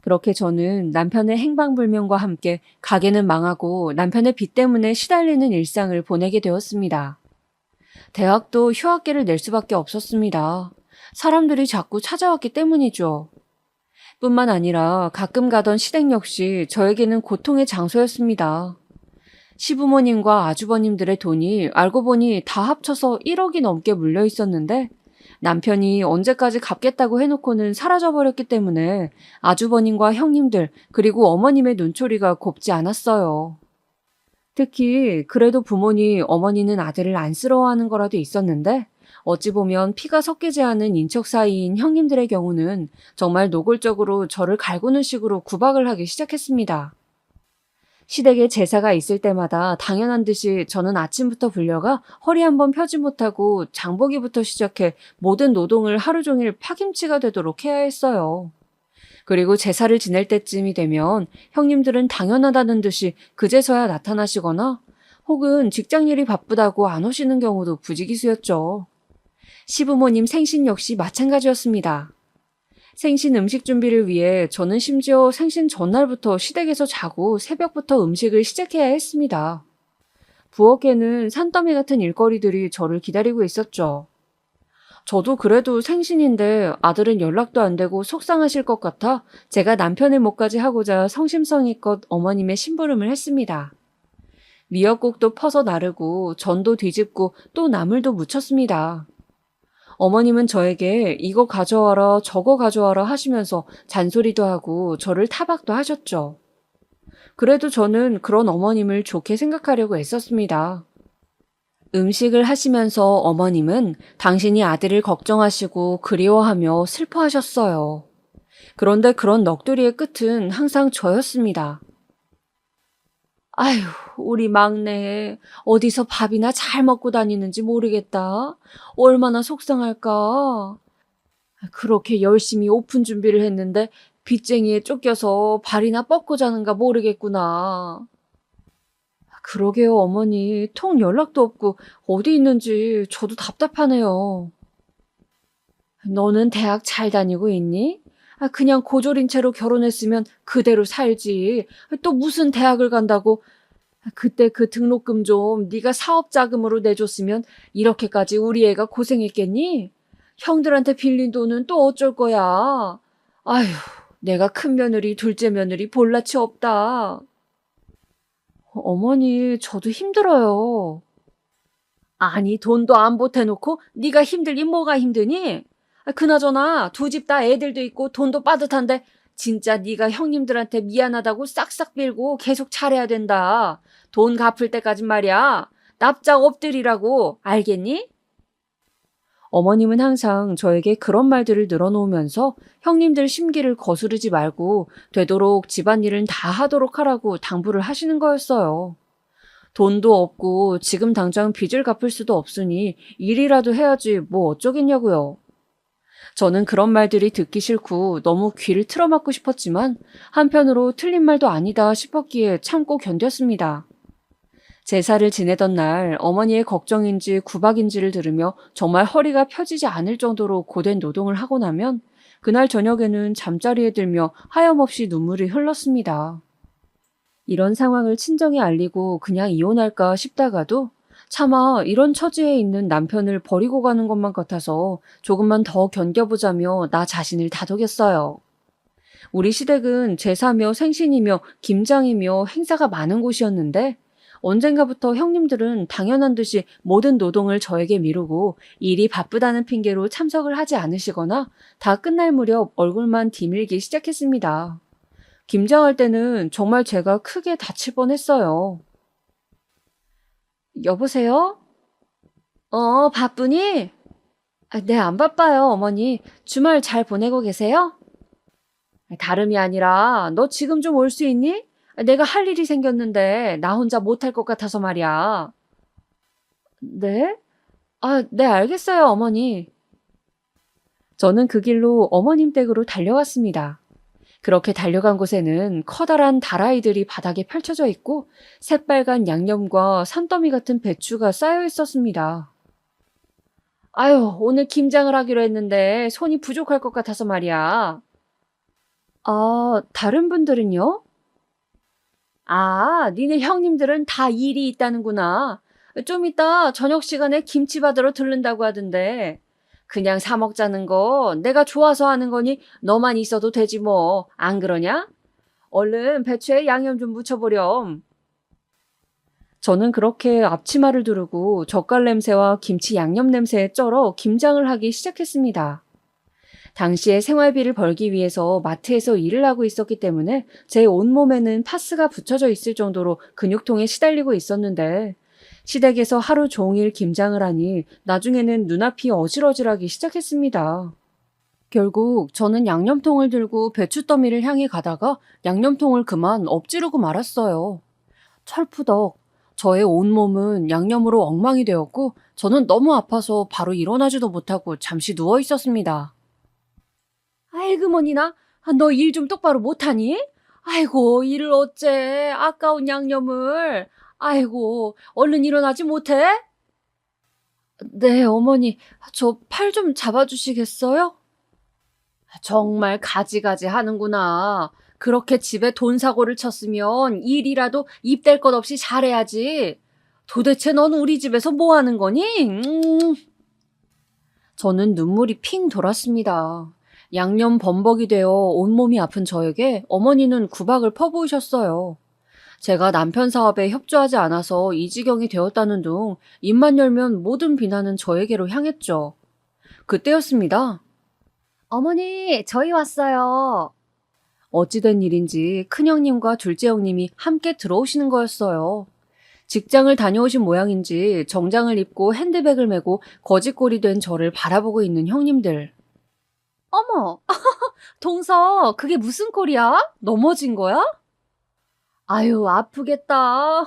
B: 그렇게 저는 남편의 행방불명과 함께 가게는 망하고 남편의 빚 때문에 시달리는 일상을 보내게 되었습니다. 대학도 휴학계를 낼 수밖에 없었습니다. 사람들이 자꾸 찾아왔기 때문이죠. 뿐만 아니라 가끔 가던 시댁 역시 저에게는 고통의 장소였습니다. 시부모님과 아주버님들의 돈이 알고 보니 다 합쳐서 1억이 넘게 물려 있었는데 남편이 언제까지 갚겠다고 해놓고는 사라져버렸기 때문에 아주버님과 형님들 그리고 어머님의 눈초리가 곱지 않았어요. 특히 그래도 부모니 어머니는 아들을 안쓰러워하는 거라도 있었는데 어찌 보면 피가 섞이지 않은 인척 사이인 형님들의 경우는 정말 노골적으로 저를 갈구는 식으로 구박을 하기 시작했습니다. 시댁에 제사가 있을 때마다 당연한 듯이 저는 아침부터 불려가 허리 한번 펴지 못하고 장보기부터 시작해 모든 노동을 하루 종일 파김치가 되도록 해야 했어요. 그리고 제사를 지낼 때쯤이 되면 형님들은 당연하다는 듯이 그제서야 나타나시거나 혹은 직장일이 바쁘다고 안 오시는 경우도 부지기수였죠. 시부모님 생신 역시 마찬가지였습니다. 생신 음식 준비를 위해 저는 심지어 생신 전날부터 시댁에서 자고 새벽부터 음식을 시작해야 했습니다. 부엌에는 산더미 같은 일거리들이 저를 기다리고 있었죠. 저도 그래도 생신인데 아들은 연락도 안 되고 속상하실 것 같아 제가 남편의 몫까지 하고자 성심성의껏 어머님의 심부름을 했습니다. 미역국도 퍼서 나르고 전도 뒤집고 또 나물도 무쳤습니다. 어머님은 저에게 이거 가져와라 저거 가져와라 하시면서 잔소리도 하고 저를 타박도 하셨죠. 그래도 저는 그런 어머님을 좋게 생각하려고 애썼습니다. 음식을 하시면서 어머님은 당신이 아들을 걱정하시고 그리워하며 슬퍼하셨어요. 그런데 그런 넋두리의 끝은 항상 저였습니다. 아휴, 우리 막내 어디서 밥이나 잘 먹고 다니는지 모르겠다. 얼마나 속상할까. 그렇게 열심히 오픈 준비를 했는데 빚쟁이에 쫓겨서 발이나 뻗고 자는가 모르겠구나. 그러게요, 어머니. 통 연락도 없고 어디 있는지 저도 답답하네요. 너는 대학 잘 다니고 있니? 그냥 고졸인 채로 결혼했으면 그대로 살지. 또 무슨 대학을 간다고. 그때 그 등록금 좀 네가 사업 자금으로 내줬으면 이렇게까지 우리 애가 고생했겠니? 형들한테 빌린 돈은 또 어쩔 거야. 아휴, 내가 큰 며느리, 둘째 며느리 볼라치 없다. 어머니, 저도 힘들어요. 아니, 돈도 안 보태놓고 네가 힘들긴 뭐가 힘드니? 그나저나 두 집 다 애들도 있고 돈도 빠듯한데 진짜 네가 형님들한테 미안하다고 싹싹 빌고 계속 잘해야 된다. 돈 갚을 때까진 말이야. 납작 엎드리라고. 알겠니? 어머님은 항상 저에게 그런 말들을 늘어놓으면서 형님들 심기를 거스르지 말고 되도록 집안일은 다 하도록 하라고 당부를 하시는 거였어요. 돈도 없고 지금 당장 빚을 갚을 수도 없으니 일이라도 해야지 뭐 어쩌겠냐고요. 저는 그런 말들이 듣기 싫고 너무 귀를 틀어막고 싶었지만 한편으로 틀린 말도 아니다 싶었기에 참고 견뎠습니다. 제사를 지내던 날 어머니의 걱정인지 구박인지를 들으며 정말 허리가 펴지지 않을 정도로 고된 노동을 하고 나면 그날 저녁에는 잠자리에 들며 하염없이 눈물이 흘렀습니다. 이런 상황을 친정에 알리고 그냥 이혼할까 싶다가도 차마 이런 처지에 있는 남편을 버리고 가는 것만 같아서 조금만 더 견뎌보자며 나 자신을 다독였어요. 우리 시댁은 제사며 생신이며 김장이며 행사가 많은 곳이었는데 언젠가부터 형님들은 당연한 듯이 모든 노동을 저에게 미루고 일이 바쁘다는 핑계로 참석을 하지 않으시거나 다 끝날 무렵 얼굴만 디밀기 시작했습니다. 김장할 때는 정말 제가 크게 다칠 뻔했어요. 여보세요? 바쁘니? 네, 안 바빠요, 어머니. 주말 잘 보내고 계세요? 다름이 아니라 너 지금 좀 올 수 있니? 내가 할 일이 생겼는데 나 혼자 못할 것 같아서 말이야. 네? 네, 알겠어요, 어머니. 저는 그 길로 어머님 댁으로 달려왔습니다. 그렇게 달려간 곳에는 커다란 다라이들이 바닥에 펼쳐져 있고 새빨간 양념과 산더미 같은 배추가 쌓여 있었습니다. 아유, 오늘 김장을 하기로 했는데 손이 부족할 것 같아서 말이야. 다른 분들은요? 니네 형님들은 다 일이 있다는구나. 좀 이따 저녁 시간에 김치 받으러 들른다고 하던데. 그냥 사 먹자는 거 내가 좋아서 하는 거니 너만 있어도 되지 뭐. 안 그러냐? 얼른 배추에 양념 좀 묻혀보렴. 저는 그렇게 앞치마를 두르고 젓갈 냄새와 김치 양념 냄새에 쩔어 김장을 하기 시작했습니다. 당시에 생활비를 벌기 위해서 마트에서 일을 하고 있었기 때문에 제 온몸에는 파스가 붙여져 있을 정도로 근육통에 시달리고 있었는데 시댁에서 하루 종일 김장을 하니 나중에는 눈앞이 어질어질하기 시작했습니다. 결국 저는 양념통을 들고 배추더미를 향해 가다가 양념통을 그만 엎지르고 말았어요. 철푸덕 저의 온몸은 양념으로 엉망이 되었고 저는 너무 아파서 바로 일어나지도 못하고 잠시 누워 있었습니다. 아이고 뭐니나 너 일 좀 똑바로 못하니? 아이고 일을 어째 아까운 양념을 아이고 얼른 일어나지 못해? 네 어머니 저 팔 좀 잡아주시겠어요? 정말 가지가지 하는구나. 그렇게 집에 돈 사고를 쳤으면 일이라도 입댈 것 없이 잘해야지. 도대체 넌 우리 집에서 뭐 하는 거니? 저는 눈물이 핑 돌았습니다. 양념 범벅이 되어 온몸이 아픈 저에게 어머니는 구박을 퍼부으셨어요. 제가 남편 사업에 협조하지 않아서 이 지경이 되었다는 둥 입만 열면 모든 비난은 저에게로 향했죠. 그때였습니다. 어머니, 저희 왔어요. 어찌된 일인지 큰형님과 둘째 형님이 함께 들어오시는 거였어요. 직장을 다녀오신 모양인지 정장을 입고 핸드백을 메고 거짓골이 된 저를 바라보고 있는 형님들. 어머, 동서, 그게 무슨 꼴이야? 넘어진 거야? 아유, 아프겠다.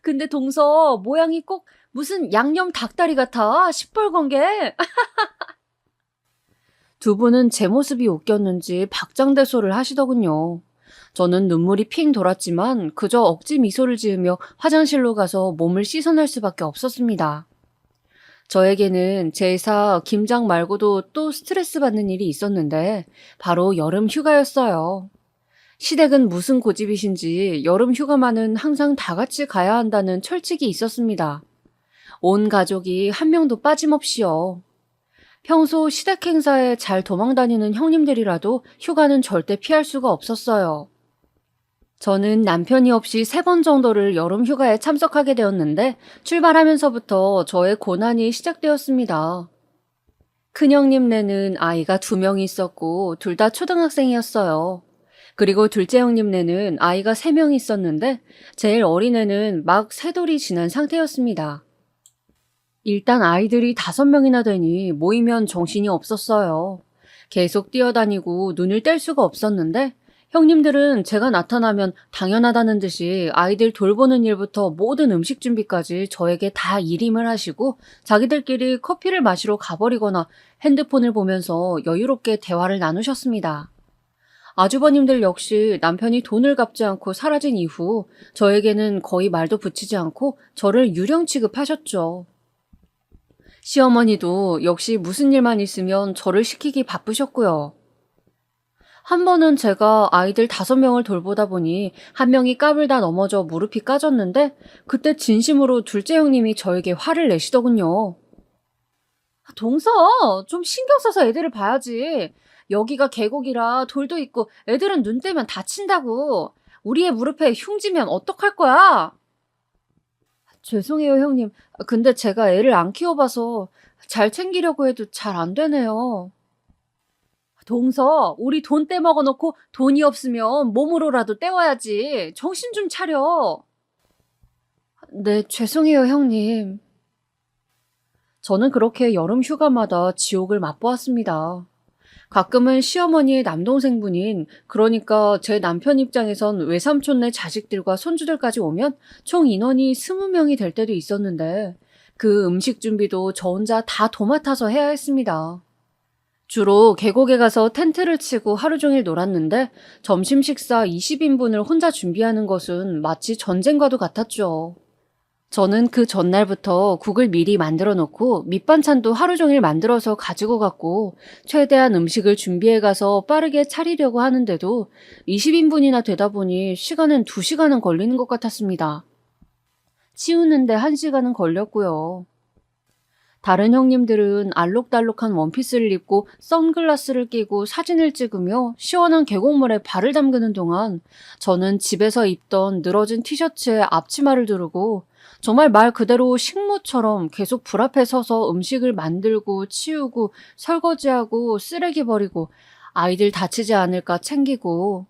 B: 근데 동서, 모양이 꼭 무슨 양념 닭다리 같아. 시뻘건 게. 두 분은 제 모습이 웃겼는지 박장대소를 하시더군요. 저는 눈물이 핑 돌았지만 그저 억지 미소를 지으며 화장실로 가서 몸을 씻어낼 수밖에 없었습니다. 저에게는 제 회사 김장 말고도 또 스트레스 받는 일이 있었는데 바로 여름 휴가였어요. 시댁은 무슨 고집이신지 여름 휴가만은 항상 다 같이 가야 한다는 철칙이 있었습니다. 온 가족이 한 명도 빠짐없이요. 평소 시댁 행사에 잘 도망다니는 형님들이라도 휴가는 절대 피할 수가 없었어요. 저는 남편이 없이 3번 정도를 여름 휴가에 참석하게 되었는데 출발하면서부터 저의 고난이 시작되었습니다. 큰형님네는 아이가 2명이 있었고 둘 다 초등학생이었어요. 그리고 둘째 형님네는 아이가 3명이 있었는데 제일 어린애는 막 3돌이 지난 상태였습니다. 일단 아이들이 5명이나 되니 모이면 정신이 없었어요. 계속 뛰어다니고 눈을 뗄 수가 없었는데 형님들은 제가 나타나면 당연하다는 듯이 아이들 돌보는 일부터 모든 음식 준비까지 저에게 다 일임을 하시고 자기들끼리 커피를 마시러 가버리거나 핸드폰을 보면서 여유롭게 대화를 나누셨습니다. 아주버님들 역시 남편이 돈을 갚지 않고 사라진 이후 저에게는 거의 말도 붙이지 않고 저를 유령 취급하셨죠. 시어머니도 역시 무슨 일만 있으면 저를 시키기 바쁘셨고요. 한 번은 제가 아이들 5명을 돌보다 보니 한 명이 까불다 넘어져 무릎이 까졌는데 그때 진심으로 둘째 형님이 저에게 화를 내시더군요. 동서, 좀 신경 써서 애들을 봐야지. 여기가 계곡이라 돌도 있고 애들은 눈 떼면 다친다고. 우리 애 무릎에 흉지면 어떡할 거야? 죄송해요, 형님. 근데 제가 애를 안 키워봐서 잘 챙기려고 해도 잘 안 되네요. 동서, 우리 돈 떼먹어 놓고 돈이 없으면 몸으로라도 때워야지. 정신 좀 차려. 네, 죄송해요, 형님. 저는 그렇게 여름 휴가마다 지옥을 맛보았습니다. 가끔은 시어머니의 남동생분인, 그러니까 제 남편 입장에선 외삼촌네 자식들과 손주들까지 오면 총 인원이 20명이 될 때도 있었는데 그 음식 준비도 저 혼자 다 도맡아서 해야 했습니다. 주로 계곡에 가서 텐트를 치고 하루 종일 놀았는데 점심 식사 20인분을 혼자 준비하는 것은 마치 전쟁과도 같았죠. 저는 그 전날부터 국을 미리 만들어 놓고 밑반찬도 하루 종일 만들어서 가지고 갔고 최대한 음식을 준비해 가서 빠르게 차리려고 하는데도 20인분이나 되다 보니 시간은 2시간은 걸리는 것 같았습니다. 치우는데 1시간은 걸렸고요. 다른 형님들은 알록달록한 원피스를 입고 선글라스를 끼고 사진을 찍으며 시원한 계곡물에 발을 담그는 동안 저는 집에서 입던 늘어진 티셔츠에 앞치마를 두르고 정말 말 그대로 식모처럼 계속 불 앞에 서서 음식을 만들고 치우고 설거지하고 쓰레기 버리고 아이들 다치지 않을까 챙기고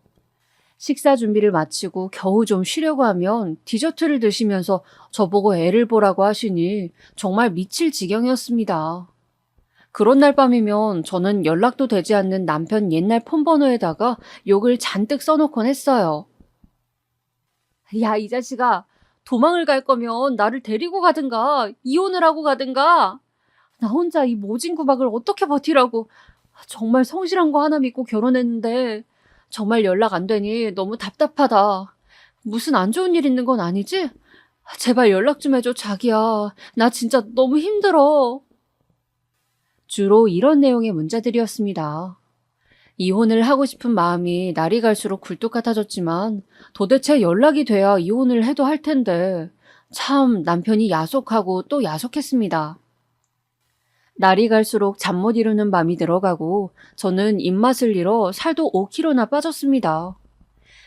B: 식사 준비를 마치고 겨우 좀 쉬려고 하면 디저트를 드시면서 저보고 애를 보라고 하시니 정말 미칠 지경이었습니다. 그런 날 밤이면 저는 연락도 되지 않는 남편 옛날 폰번호에다가 욕을 잔뜩 써놓곤 했어요. 야, 이 자식아. 도망을 갈 거면 나를 데리고 가든가 이혼을 하고 가든가. 나 혼자 이 모진 구박을 어떻게 버티라고. 정말 성실한 거 하나 믿고 결혼했는데 정말 연락 안 되니 너무 답답하다. 무슨 안 좋은 일 있는 건 아니지? 제발 연락 좀 해줘, 자기야. 나 진짜 너무 힘들어. 주로 이런 내용의 문자들이었습니다. 이혼을 하고 싶은 마음이 날이 갈수록 굴뚝 같아졌지만 도대체 연락이 돼야 이혼을 해도 할 텐데 참 남편이 야속하고 또 야속했습니다. 날이 갈수록 잠 못 이루는 밤이 들어가고 저는 입맛을 잃어 살도 5kg나 빠졌습니다.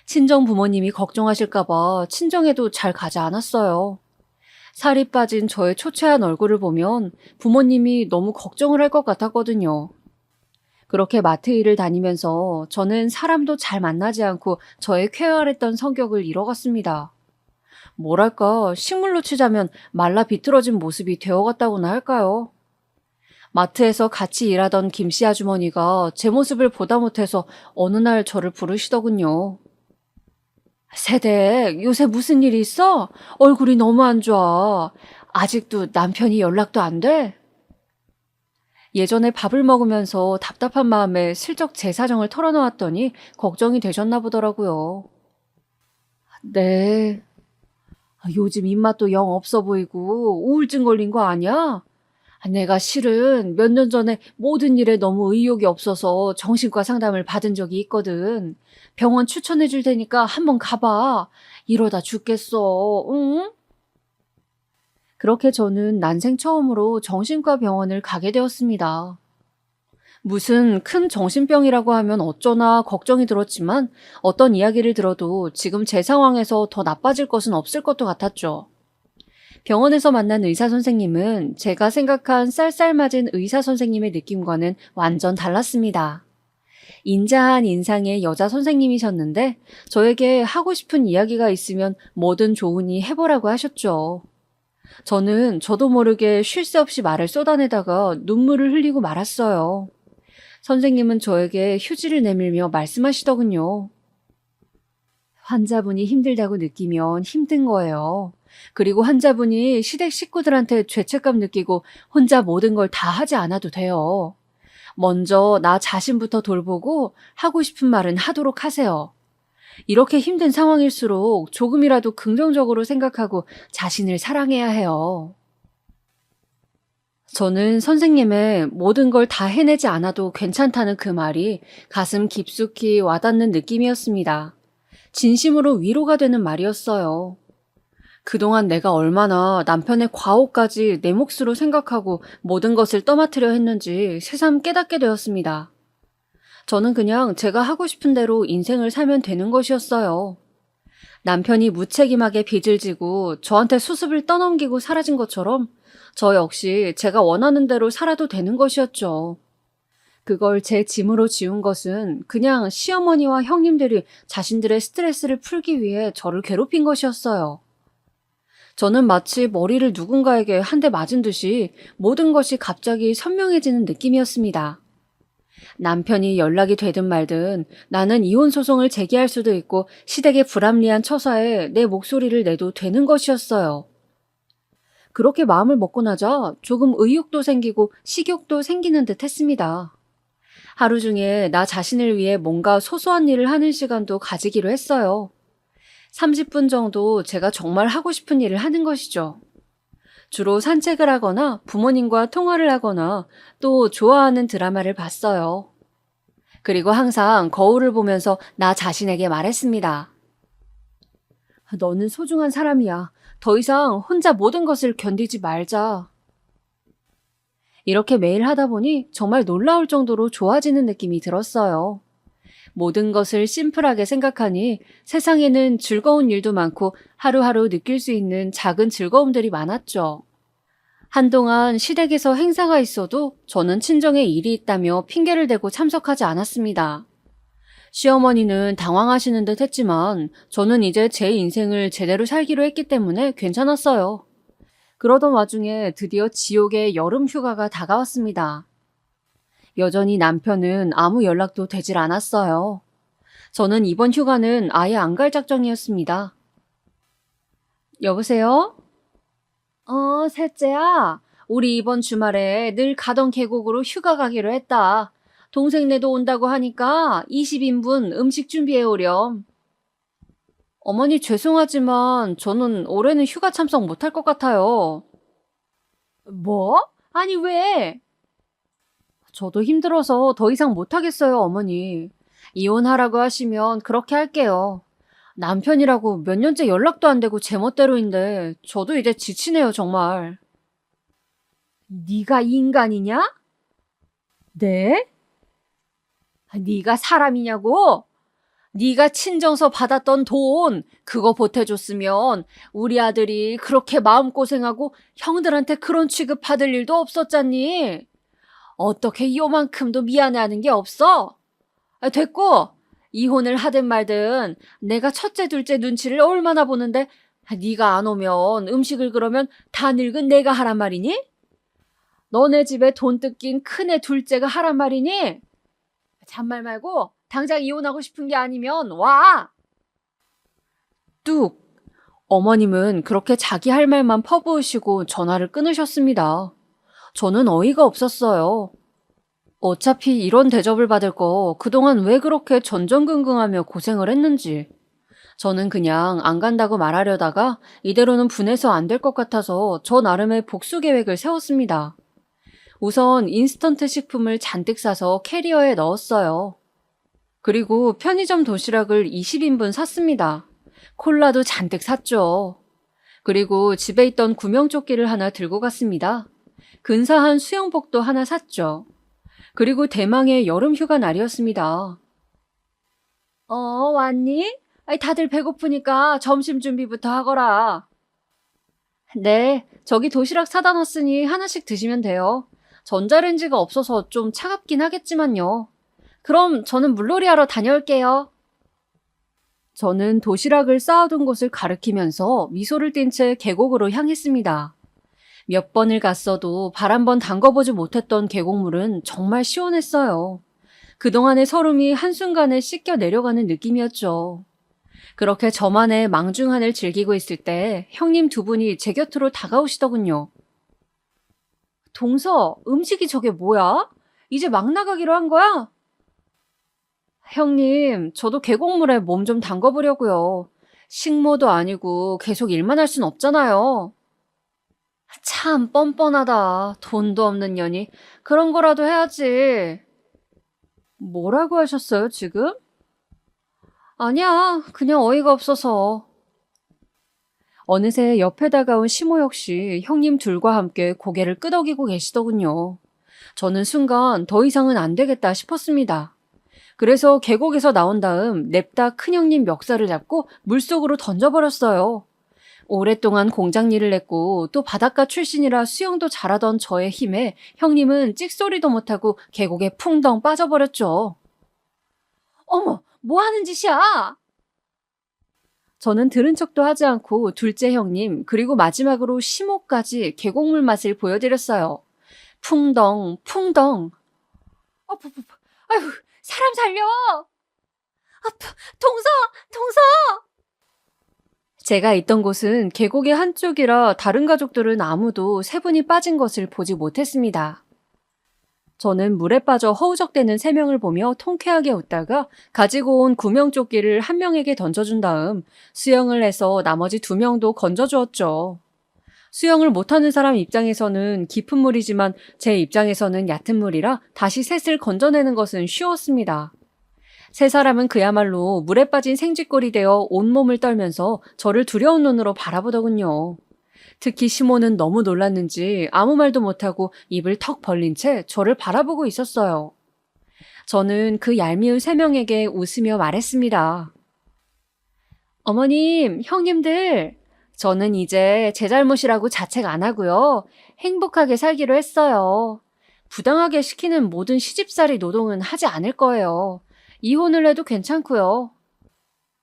B: 친정 부모님이 걱정하실까봐 친정에도 잘 가지 않았어요. 살이 빠진 저의 초췌한 얼굴을 보면 부모님이 너무 걱정을 할 것 같았거든요. 그렇게 마트 일을 다니면서 저는 사람도 잘 만나지 않고 저의 쾌활했던 성격을 잃어갔습니다. 뭐랄까, 식물로 치자면 말라 비틀어진 모습이 되어갔다고나 할까요? 마트에서 같이 일하던 김씨 아주머니가 제 모습을 보다 못해서 어느 날 저를 부르시더군요. 세댁, 요새 무슨 일이 있어? 얼굴이 너무 안 좋아. 아직도 남편이 연락도 안 돼? 예전에 밥을 먹으면서 답답한 마음에 슬쩍 제 사정을 털어놓았더니 걱정이 되셨나 보더라고요. 네. 요즘 입맛도 영 없어 보이고 우울증 걸린 거 아니야? 내가 실은 몇 년 전에 모든 일에 너무 의욕이 없어서 정신과 상담을 받은 적이 있거든. 병원 추천해 줄 테니까 한번 가봐. 이러다 죽겠어. 응? 그렇게 저는 난생 처음으로 정신과 병원을 가게 되었습니다. 무슨 큰 정신병이라고 하면 어쩌나 걱정이 들었지만 어떤 이야기를 들어도 지금 제 상황에서 더 나빠질 것은 없을 것도 같았죠. 병원에서 만난 의사 선생님은 제가 생각한 쌀쌀맞은 의사 선생님의 느낌과는 완전 달랐습니다. 인자한 인상의 여자 선생님이셨는데 저에게 하고 싶은 이야기가 있으면 뭐든 좋으니 해보라고 하셨죠. 저는 저도 모르게 쉴 새 없이 말을 쏟아내다가 눈물을 흘리고 말았어요. 선생님은 저에게 휴지를 내밀며 말씀하시더군요. 환자분이 힘들다고 느끼면 힘든 거예요. 그리고 환자분이 시댁 식구들한테 죄책감 느끼고 혼자 모든 걸 다 하지 않아도 돼요. 먼저 나 자신부터 돌보고 하고 싶은 말은 하도록 하세요. 이렇게 힘든 상황일수록 조금이라도 긍정적으로 생각하고 자신을 사랑해야 해요. 저는 선생님의 모든 걸 다 해내지 않아도 괜찮다는 그 말이 가슴 깊숙이 와닿는 느낌이었습니다. 진심으로 위로가 되는 말이었어요. 그동안 내가 얼마나 남편의 과오까지 내 몫으로 생각하고 모든 것을 떠맡으려 했는지 새삼 깨닫게 되었습니다. 저는 그냥 제가 하고 싶은 대로 인생을 살면 되는 것이었어요. 남편이 무책임하게 빚을 지고 저한테 수습을 떠넘기고 사라진 것처럼 저 역시 제가 원하는 대로 살아도 되는 것이었죠. 그걸 제 짐으로 지운 것은 그냥 시어머니와 형님들이 자신들의 스트레스를 풀기 위해 저를 괴롭힌 것이었어요. 저는 마치 머리를 누군가에게 한 대 맞은 듯이 모든 것이 갑자기 선명해지는 느낌이었습니다. 남편이 연락이 되든 말든 나는 이혼 소송을 제기할 수도 있고 시댁의 불합리한 처사에 내 목소리를 내도 되는 것이었어요. 그렇게 마음을 먹고 나자 조금 의욕도 생기고 식욕도 생기는 듯 했습니다. 하루 중에 나 자신을 위해 뭔가 소소한 일을 하는 시간도 가지기로 했어요. 30분 정도 제가 정말 하고 싶은 일을 하는 것이죠. 주로 산책을 하거나 부모님과 통화를 하거나 또 좋아하는 드라마를 봤어요. 그리고 항상 거울을 보면서 나 자신에게 말했습니다. 너는 소중한 사람이야. 더 이상 혼자 모든 것을 견디지 말자. 이렇게 매일 하다 보니 정말 놀라울 정도로 좋아지는 느낌이 들었어요. 모든 것을 심플하게 생각하니 세상에는 즐거운 일도 많고 하루하루 느낄 수 있는 작은 즐거움들이 많았죠. 한동안 시댁에서 행사가 있어도 저는 친정에 일이 있다며 핑계를 대고 참석하지 않았습니다. 시어머니는 당황하시는 듯 했지만 저는 이제 제 인생을 제대로 살기로 했기 때문에 괜찮았어요. 그러던 와중에 드디어 지옥의 여름 휴가가 다가왔습니다. 여전히 남편은 아무 연락도 되질 않았어요. 저는 이번 휴가는 아예 안 갈 작정이었습니다. 여보세요? 셋째야. 우리 이번 주말에 늘 가던 계곡으로 휴가 가기로 했다. 동생네도 온다고 하니까 20인분 음식 준비해 오렴. 어머니 죄송하지만 저는 올해는 휴가 참석 못할 것 같아요. 뭐? 아니 왜? 저도 힘들어서 더 이상 못하겠어요, 어머니. 이혼하라고 하시면 그렇게 할게요. 남편이라고 몇 년째 연락도 안 되고 제멋대로인데 저도 이제 지치네요, 정말. 네가 인간이냐? 네? 네가 사람이냐고? 네가 친정서 받았던 돈 그거 보태줬으면 우리 아들이 그렇게 마음고생하고 형들한테 그런 취급받을 일도 없었잖니. 어떻게 요만큼도 미안해하는 게 없어? 됐고, 이혼을 하든 말든 내가 첫째, 둘째 눈치를 얼마나 보는데 네가 안 오면 음식을 그러면 다 늙은 내가 하란 말이니? 너네 집에 돈 뜯긴 큰애 둘째가 하란 말이니? 잔말 말고 당장 이혼하고 싶은 게 아니면 와! 뚝! 어머님은 그렇게 자기 할 말만 퍼부으시고 전화를 끊으셨습니다. 저는 어이가 없었어요. 어차피 이런 대접을 받을 거 그동안 왜 그렇게 전전긍긍하며 고생을 했는지. 저는 그냥 안 간다고 말하려다가 이대로는 분해서 안 될 것 같아서 저 나름의 복수 계획을 세웠습니다. 우선 인스턴트 식품을 잔뜩 사서 캐리어에 넣었어요. 그리고 편의점 도시락을 20인분 샀습니다. 콜라도 잔뜩 샀죠. 그리고 집에 있던 구명조끼를 하나 들고 갔습니다. 근사한 수영복도 하나 샀죠. 그리고 대망의 여름 휴가 날이었습니다. 왔니? 다들 배고프니까 점심 준비부터 하거라. 네, 저기 도시락 사다 놨으니 하나씩 드시면 돼요. 전자레인지가 없어서 좀 차갑긴 하겠지만요. 그럼 저는 물놀이 하러 다녀올게요. 저는 도시락을 쌓아둔 곳을 가리키면서 미소를 띤 채 계곡으로 향했습니다. 몇 번을 갔어도 발 한 번 담궈보지 못했던 계곡물은 정말 시원했어요. 그동안의 서름이 한순간에 씻겨 내려가는 느낌이었죠. 그렇게 저만의 망중한을 즐기고 있을 때 형님 두 분이 제 곁으로 다가오시더군요. 동서, 음식이 저게 뭐야? 이제 막 나가기로 한 거야? 형님, 저도 계곡물에 몸 좀 담궈보려고요. 식모도 아니고 계속 일만 할 순 없잖아요. 참 뻔뻔하다. 돈도 없는 년이. 그런 거라도 해야지. 뭐라고 하셨어요, 지금? 아니야, 그냥 어이가 없어서. 어느새 옆에 다가온 시모 역시 형님 둘과 함께 고개를 끄덕이고 계시더군요. 저는 순간 더 이상은 안 되겠다 싶었습니다. 그래서 계곡에서 나온 다음 냅다 큰형님 멱살을 잡고 물속으로 던져버렸어요. 오랫동안 공장 일을 했고 또 바닷가 출신이라 수영도 잘하던 저의 힘에 형님은 찍소리도 못하고 계곡에 풍덩 빠져버렸죠. 어머, 뭐 하는 짓이야? 저는 들은 척도 하지 않고 둘째 형님 그리고 마지막으로 시모까지 계곡물 맛을 보여드렸어요. 풍덩 풍덩. 아유, 사람 살려. 동서 동서. 제가 있던 곳은 계곡의 한쪽이라 다른 가족들은 아무도 세 분이 빠진 것을 보지 못했습니다. 저는 물에 빠져 허우적대는 세 명을 보며 통쾌하게 웃다가 가지고 온 구명조끼를 한 명에게 던져준 다음 수영을 해서 나머지 두 명도 건져주었죠. 수영을 못하는 사람 입장에서는 깊은 물이지만 제 입장에서는 얕은 물이라 다시 셋을 건져내는 것은 쉬웠습니다. 세 사람은 그야말로 물에 빠진 생쥐꼴이 되어 온몸을 떨면서 저를 두려운 눈으로 바라보더군요. 특히 시모는 너무 놀랐는지 아무 말도 못하고 입을 턱 벌린 채 저를 바라보고 있었어요. 저는 그 얄미운 세 명에게 웃으며 말했습니다. 어머님, 형님들, 저는 이제 제 잘못이라고 자책 안 하고요. 행복하게 살기로 했어요. 부당하게 시키는 모든 시집살이 노동은 하지 않을 거예요. 이혼을 해도 괜찮고요.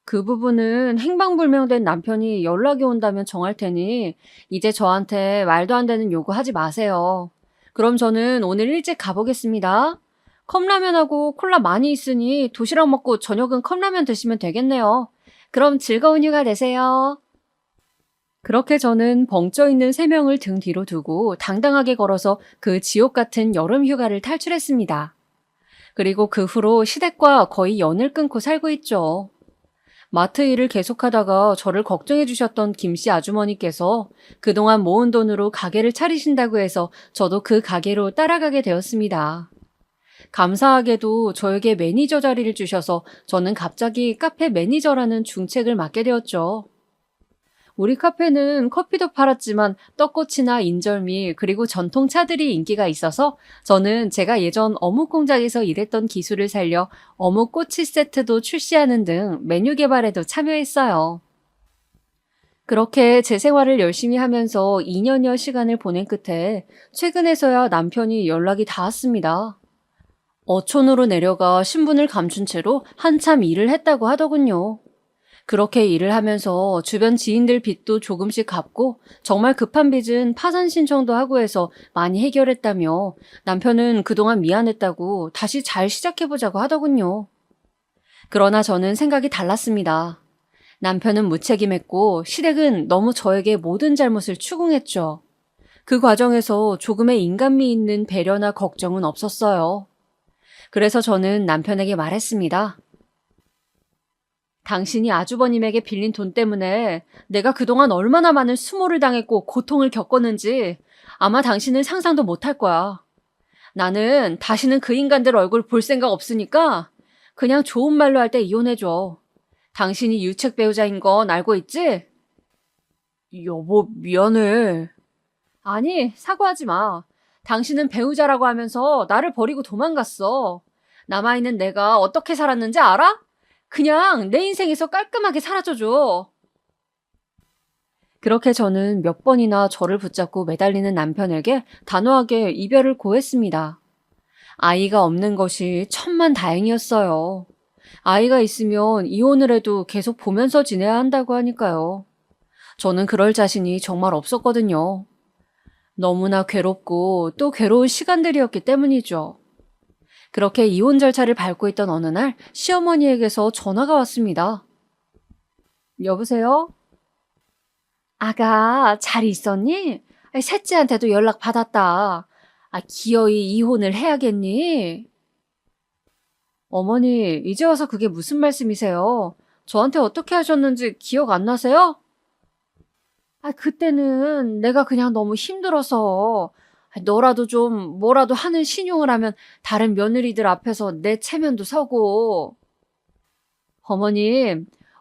B: 그 부분은 행방불명된 남편이 연락이 온다면 정할 테니 이제 저한테 말도 안 되는 요구하지 마세요. 그럼 저는 오늘 일찍 가보겠습니다. 컵라면하고 콜라 많이 있으니 도시락 먹고 저녁은 컵라면 드시면 되겠네요. 그럼 즐거운 휴가 되세요. 그렇게 저는 벙쪄 있는 세 명을 등 뒤로 두고 당당하게 걸어서 그 지옥 같은 여름 휴가를 탈출했습니다. 그리고 그 후로 시댁과 거의 연을 끊고 살고 있죠. 마트 일을 계속하다가 저를 걱정해 주셨던 김씨 아주머니께서 그동안 모은 돈으로 가게를 차리신다고 해서 저도 그 가게로 따라가게 되었습니다. 감사하게도 저에게 매니저 자리를 주셔서 저는 갑자기 카페 매니저라는 중책을 맡게 되었죠. 우리 카페는 커피도 팔았지만 떡꼬치나 인절미 그리고 전통차들이 인기가 있어서 저는 제가 예전 어묵 공장에서 일했던 기술을 살려 어묵 꼬치 세트도 출시하는 등 메뉴 개발에도 참여했어요. 그렇게 제 생활을 열심히 하면서 2년여 시간을 보낸 끝에 최근에서야 남편이 연락이 닿았습니다. 어촌으로 내려가 신분을 감춘 채로 한참 일을 했다고 하더군요. 그렇게 일을 하면서 주변 지인들 빚도 조금씩 갚고 정말 급한 빚은 파산 신청도 하고 해서 많이 해결했다며 남편은 그동안 미안했다고 다시 잘 시작해보자고 하더군요. 그러나 저는 생각이 달랐습니다. 남편은 무책임했고 시댁은 너무 저에게 모든 잘못을 추궁했죠. 그 과정에서 조금의 인간미 있는 배려나 걱정은 없었어요. 그래서 저는 남편에게 말했습니다. 당신이 아주버님에게 빌린 돈 때문에 내가 그동안 얼마나 많은 수모를 당했고 고통을 겪었는지 아마 당신은 상상도 못할 거야. 나는 다시는 그 인간들 얼굴 볼 생각 없으니까 그냥 좋은 말로 할 때 이혼해줘. 당신이 유책 배우자인 건 알고 있지? 여보, 미안해. 아니, 사과하지 마. 당신은 배우자라고 하면서 나를 버리고 도망갔어. 남아있는 내가 어떻게 살았는지 알아? 그냥 내 인생에서 깔끔하게 사라져줘. 그렇게 저는 몇 번이나 저를 붙잡고 매달리는 남편에게 단호하게 이별을 고했습니다. 아이가 없는 것이 천만 다행이었어요. 아이가 있으면 이혼을 해도 계속 보면서 지내야 한다고 하니까요. 저는 그럴 자신이 정말 없었거든요. 너무나 괴롭고 또 괴로운 시간들이었기 때문이죠. 그렇게 이혼 절차를 밟고 있던 어느 날 시어머니에게서 전화가 왔습니다. 여보세요? 아가, 잘 있었니? 셋째한테도 연락 받았다. 기어이 이혼을 해야겠니? 어머니, 이제 와서 그게 무슨 말씀이세요? 저한테 어떻게 하셨는지 기억 안 나세요? 그때는 내가 그냥 너무 힘들어서 너라도 좀 뭐라도 하는 신용을 하면 다른 며느리들 앞에서 내 체면도 서고.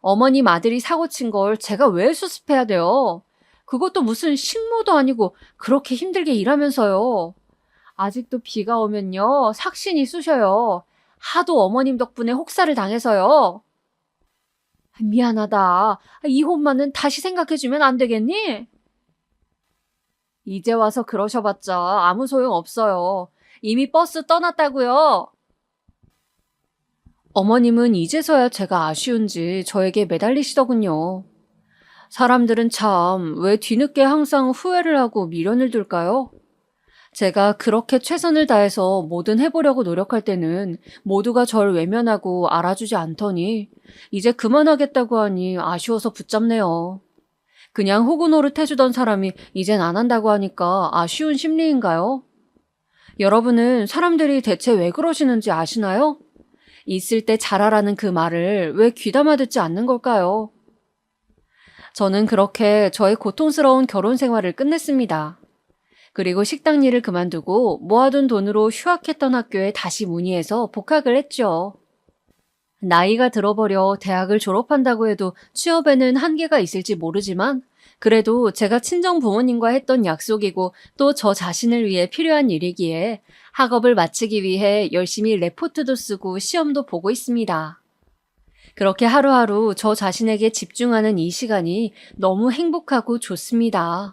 B: 어머님 아들이 사고 친 걸 제가 왜 수습해야 돼요? 그것도 무슨 식모도 아니고 그렇게 힘들게 일하면서요. 아직도 비가 오면요, 삭신이 쑤셔요. 하도 어머님 덕분에 혹사를 당해서요. 미안하다. 이혼만은 다시 생각해주면 안 되겠니? 이제 와서 그러셔봤자 아무 소용 없어요. 이미 버스 떠났다고요. 어머님은 이제서야 제가 아쉬운지 저에게 매달리시더군요. 사람들은 참 왜 뒤늦게 항상 후회를 하고 미련을 둘까요? 제가 그렇게 최선을 다해서 뭐든 해보려고 노력할 때는 모두가 절 외면하고 알아주지 않더니 이제 그만하겠다고 하니 아쉬워서 붙잡네요. 그냥 호구 노릇 해주던 사람이 이젠 안 한다고 하니까 아쉬운 심리인가요? 여러분은 사람들이 대체 왜 그러시는지 아시나요? 있을 때 잘하라는 그 말을 왜 귀담아 듣지 않는 걸까요? 저는 그렇게 저의 고통스러운 결혼 생활을 끝냈습니다. 그리고 식당 일을 그만두고 모아둔 돈으로 휴학했던 학교에 다시 문의해서 복학을 했죠. 나이가 들어버려 대학을 졸업한다고 해도 취업에는 한계가 있을지 모르지만 그래도 제가 친정 부모님과 했던 약속이고 또 저 자신을 위해 필요한 일이기에 학업을 마치기 위해 열심히 레포트도 쓰고 시험도 보고 있습니다. 그렇게 하루하루 저 자신에게 집중하는 이 시간이 너무 행복하고 좋습니다.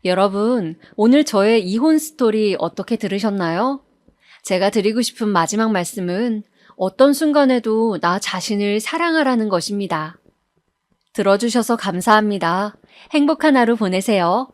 B: 여러분, 오늘 저의 이혼 스토리 어떻게 들으셨나요? 제가 드리고 싶은 마지막 말씀은 어떤 순간에도 나 자신을 사랑하라는 것입니다. 들어주셔서 감사합니다. 행복한 하루 보내세요.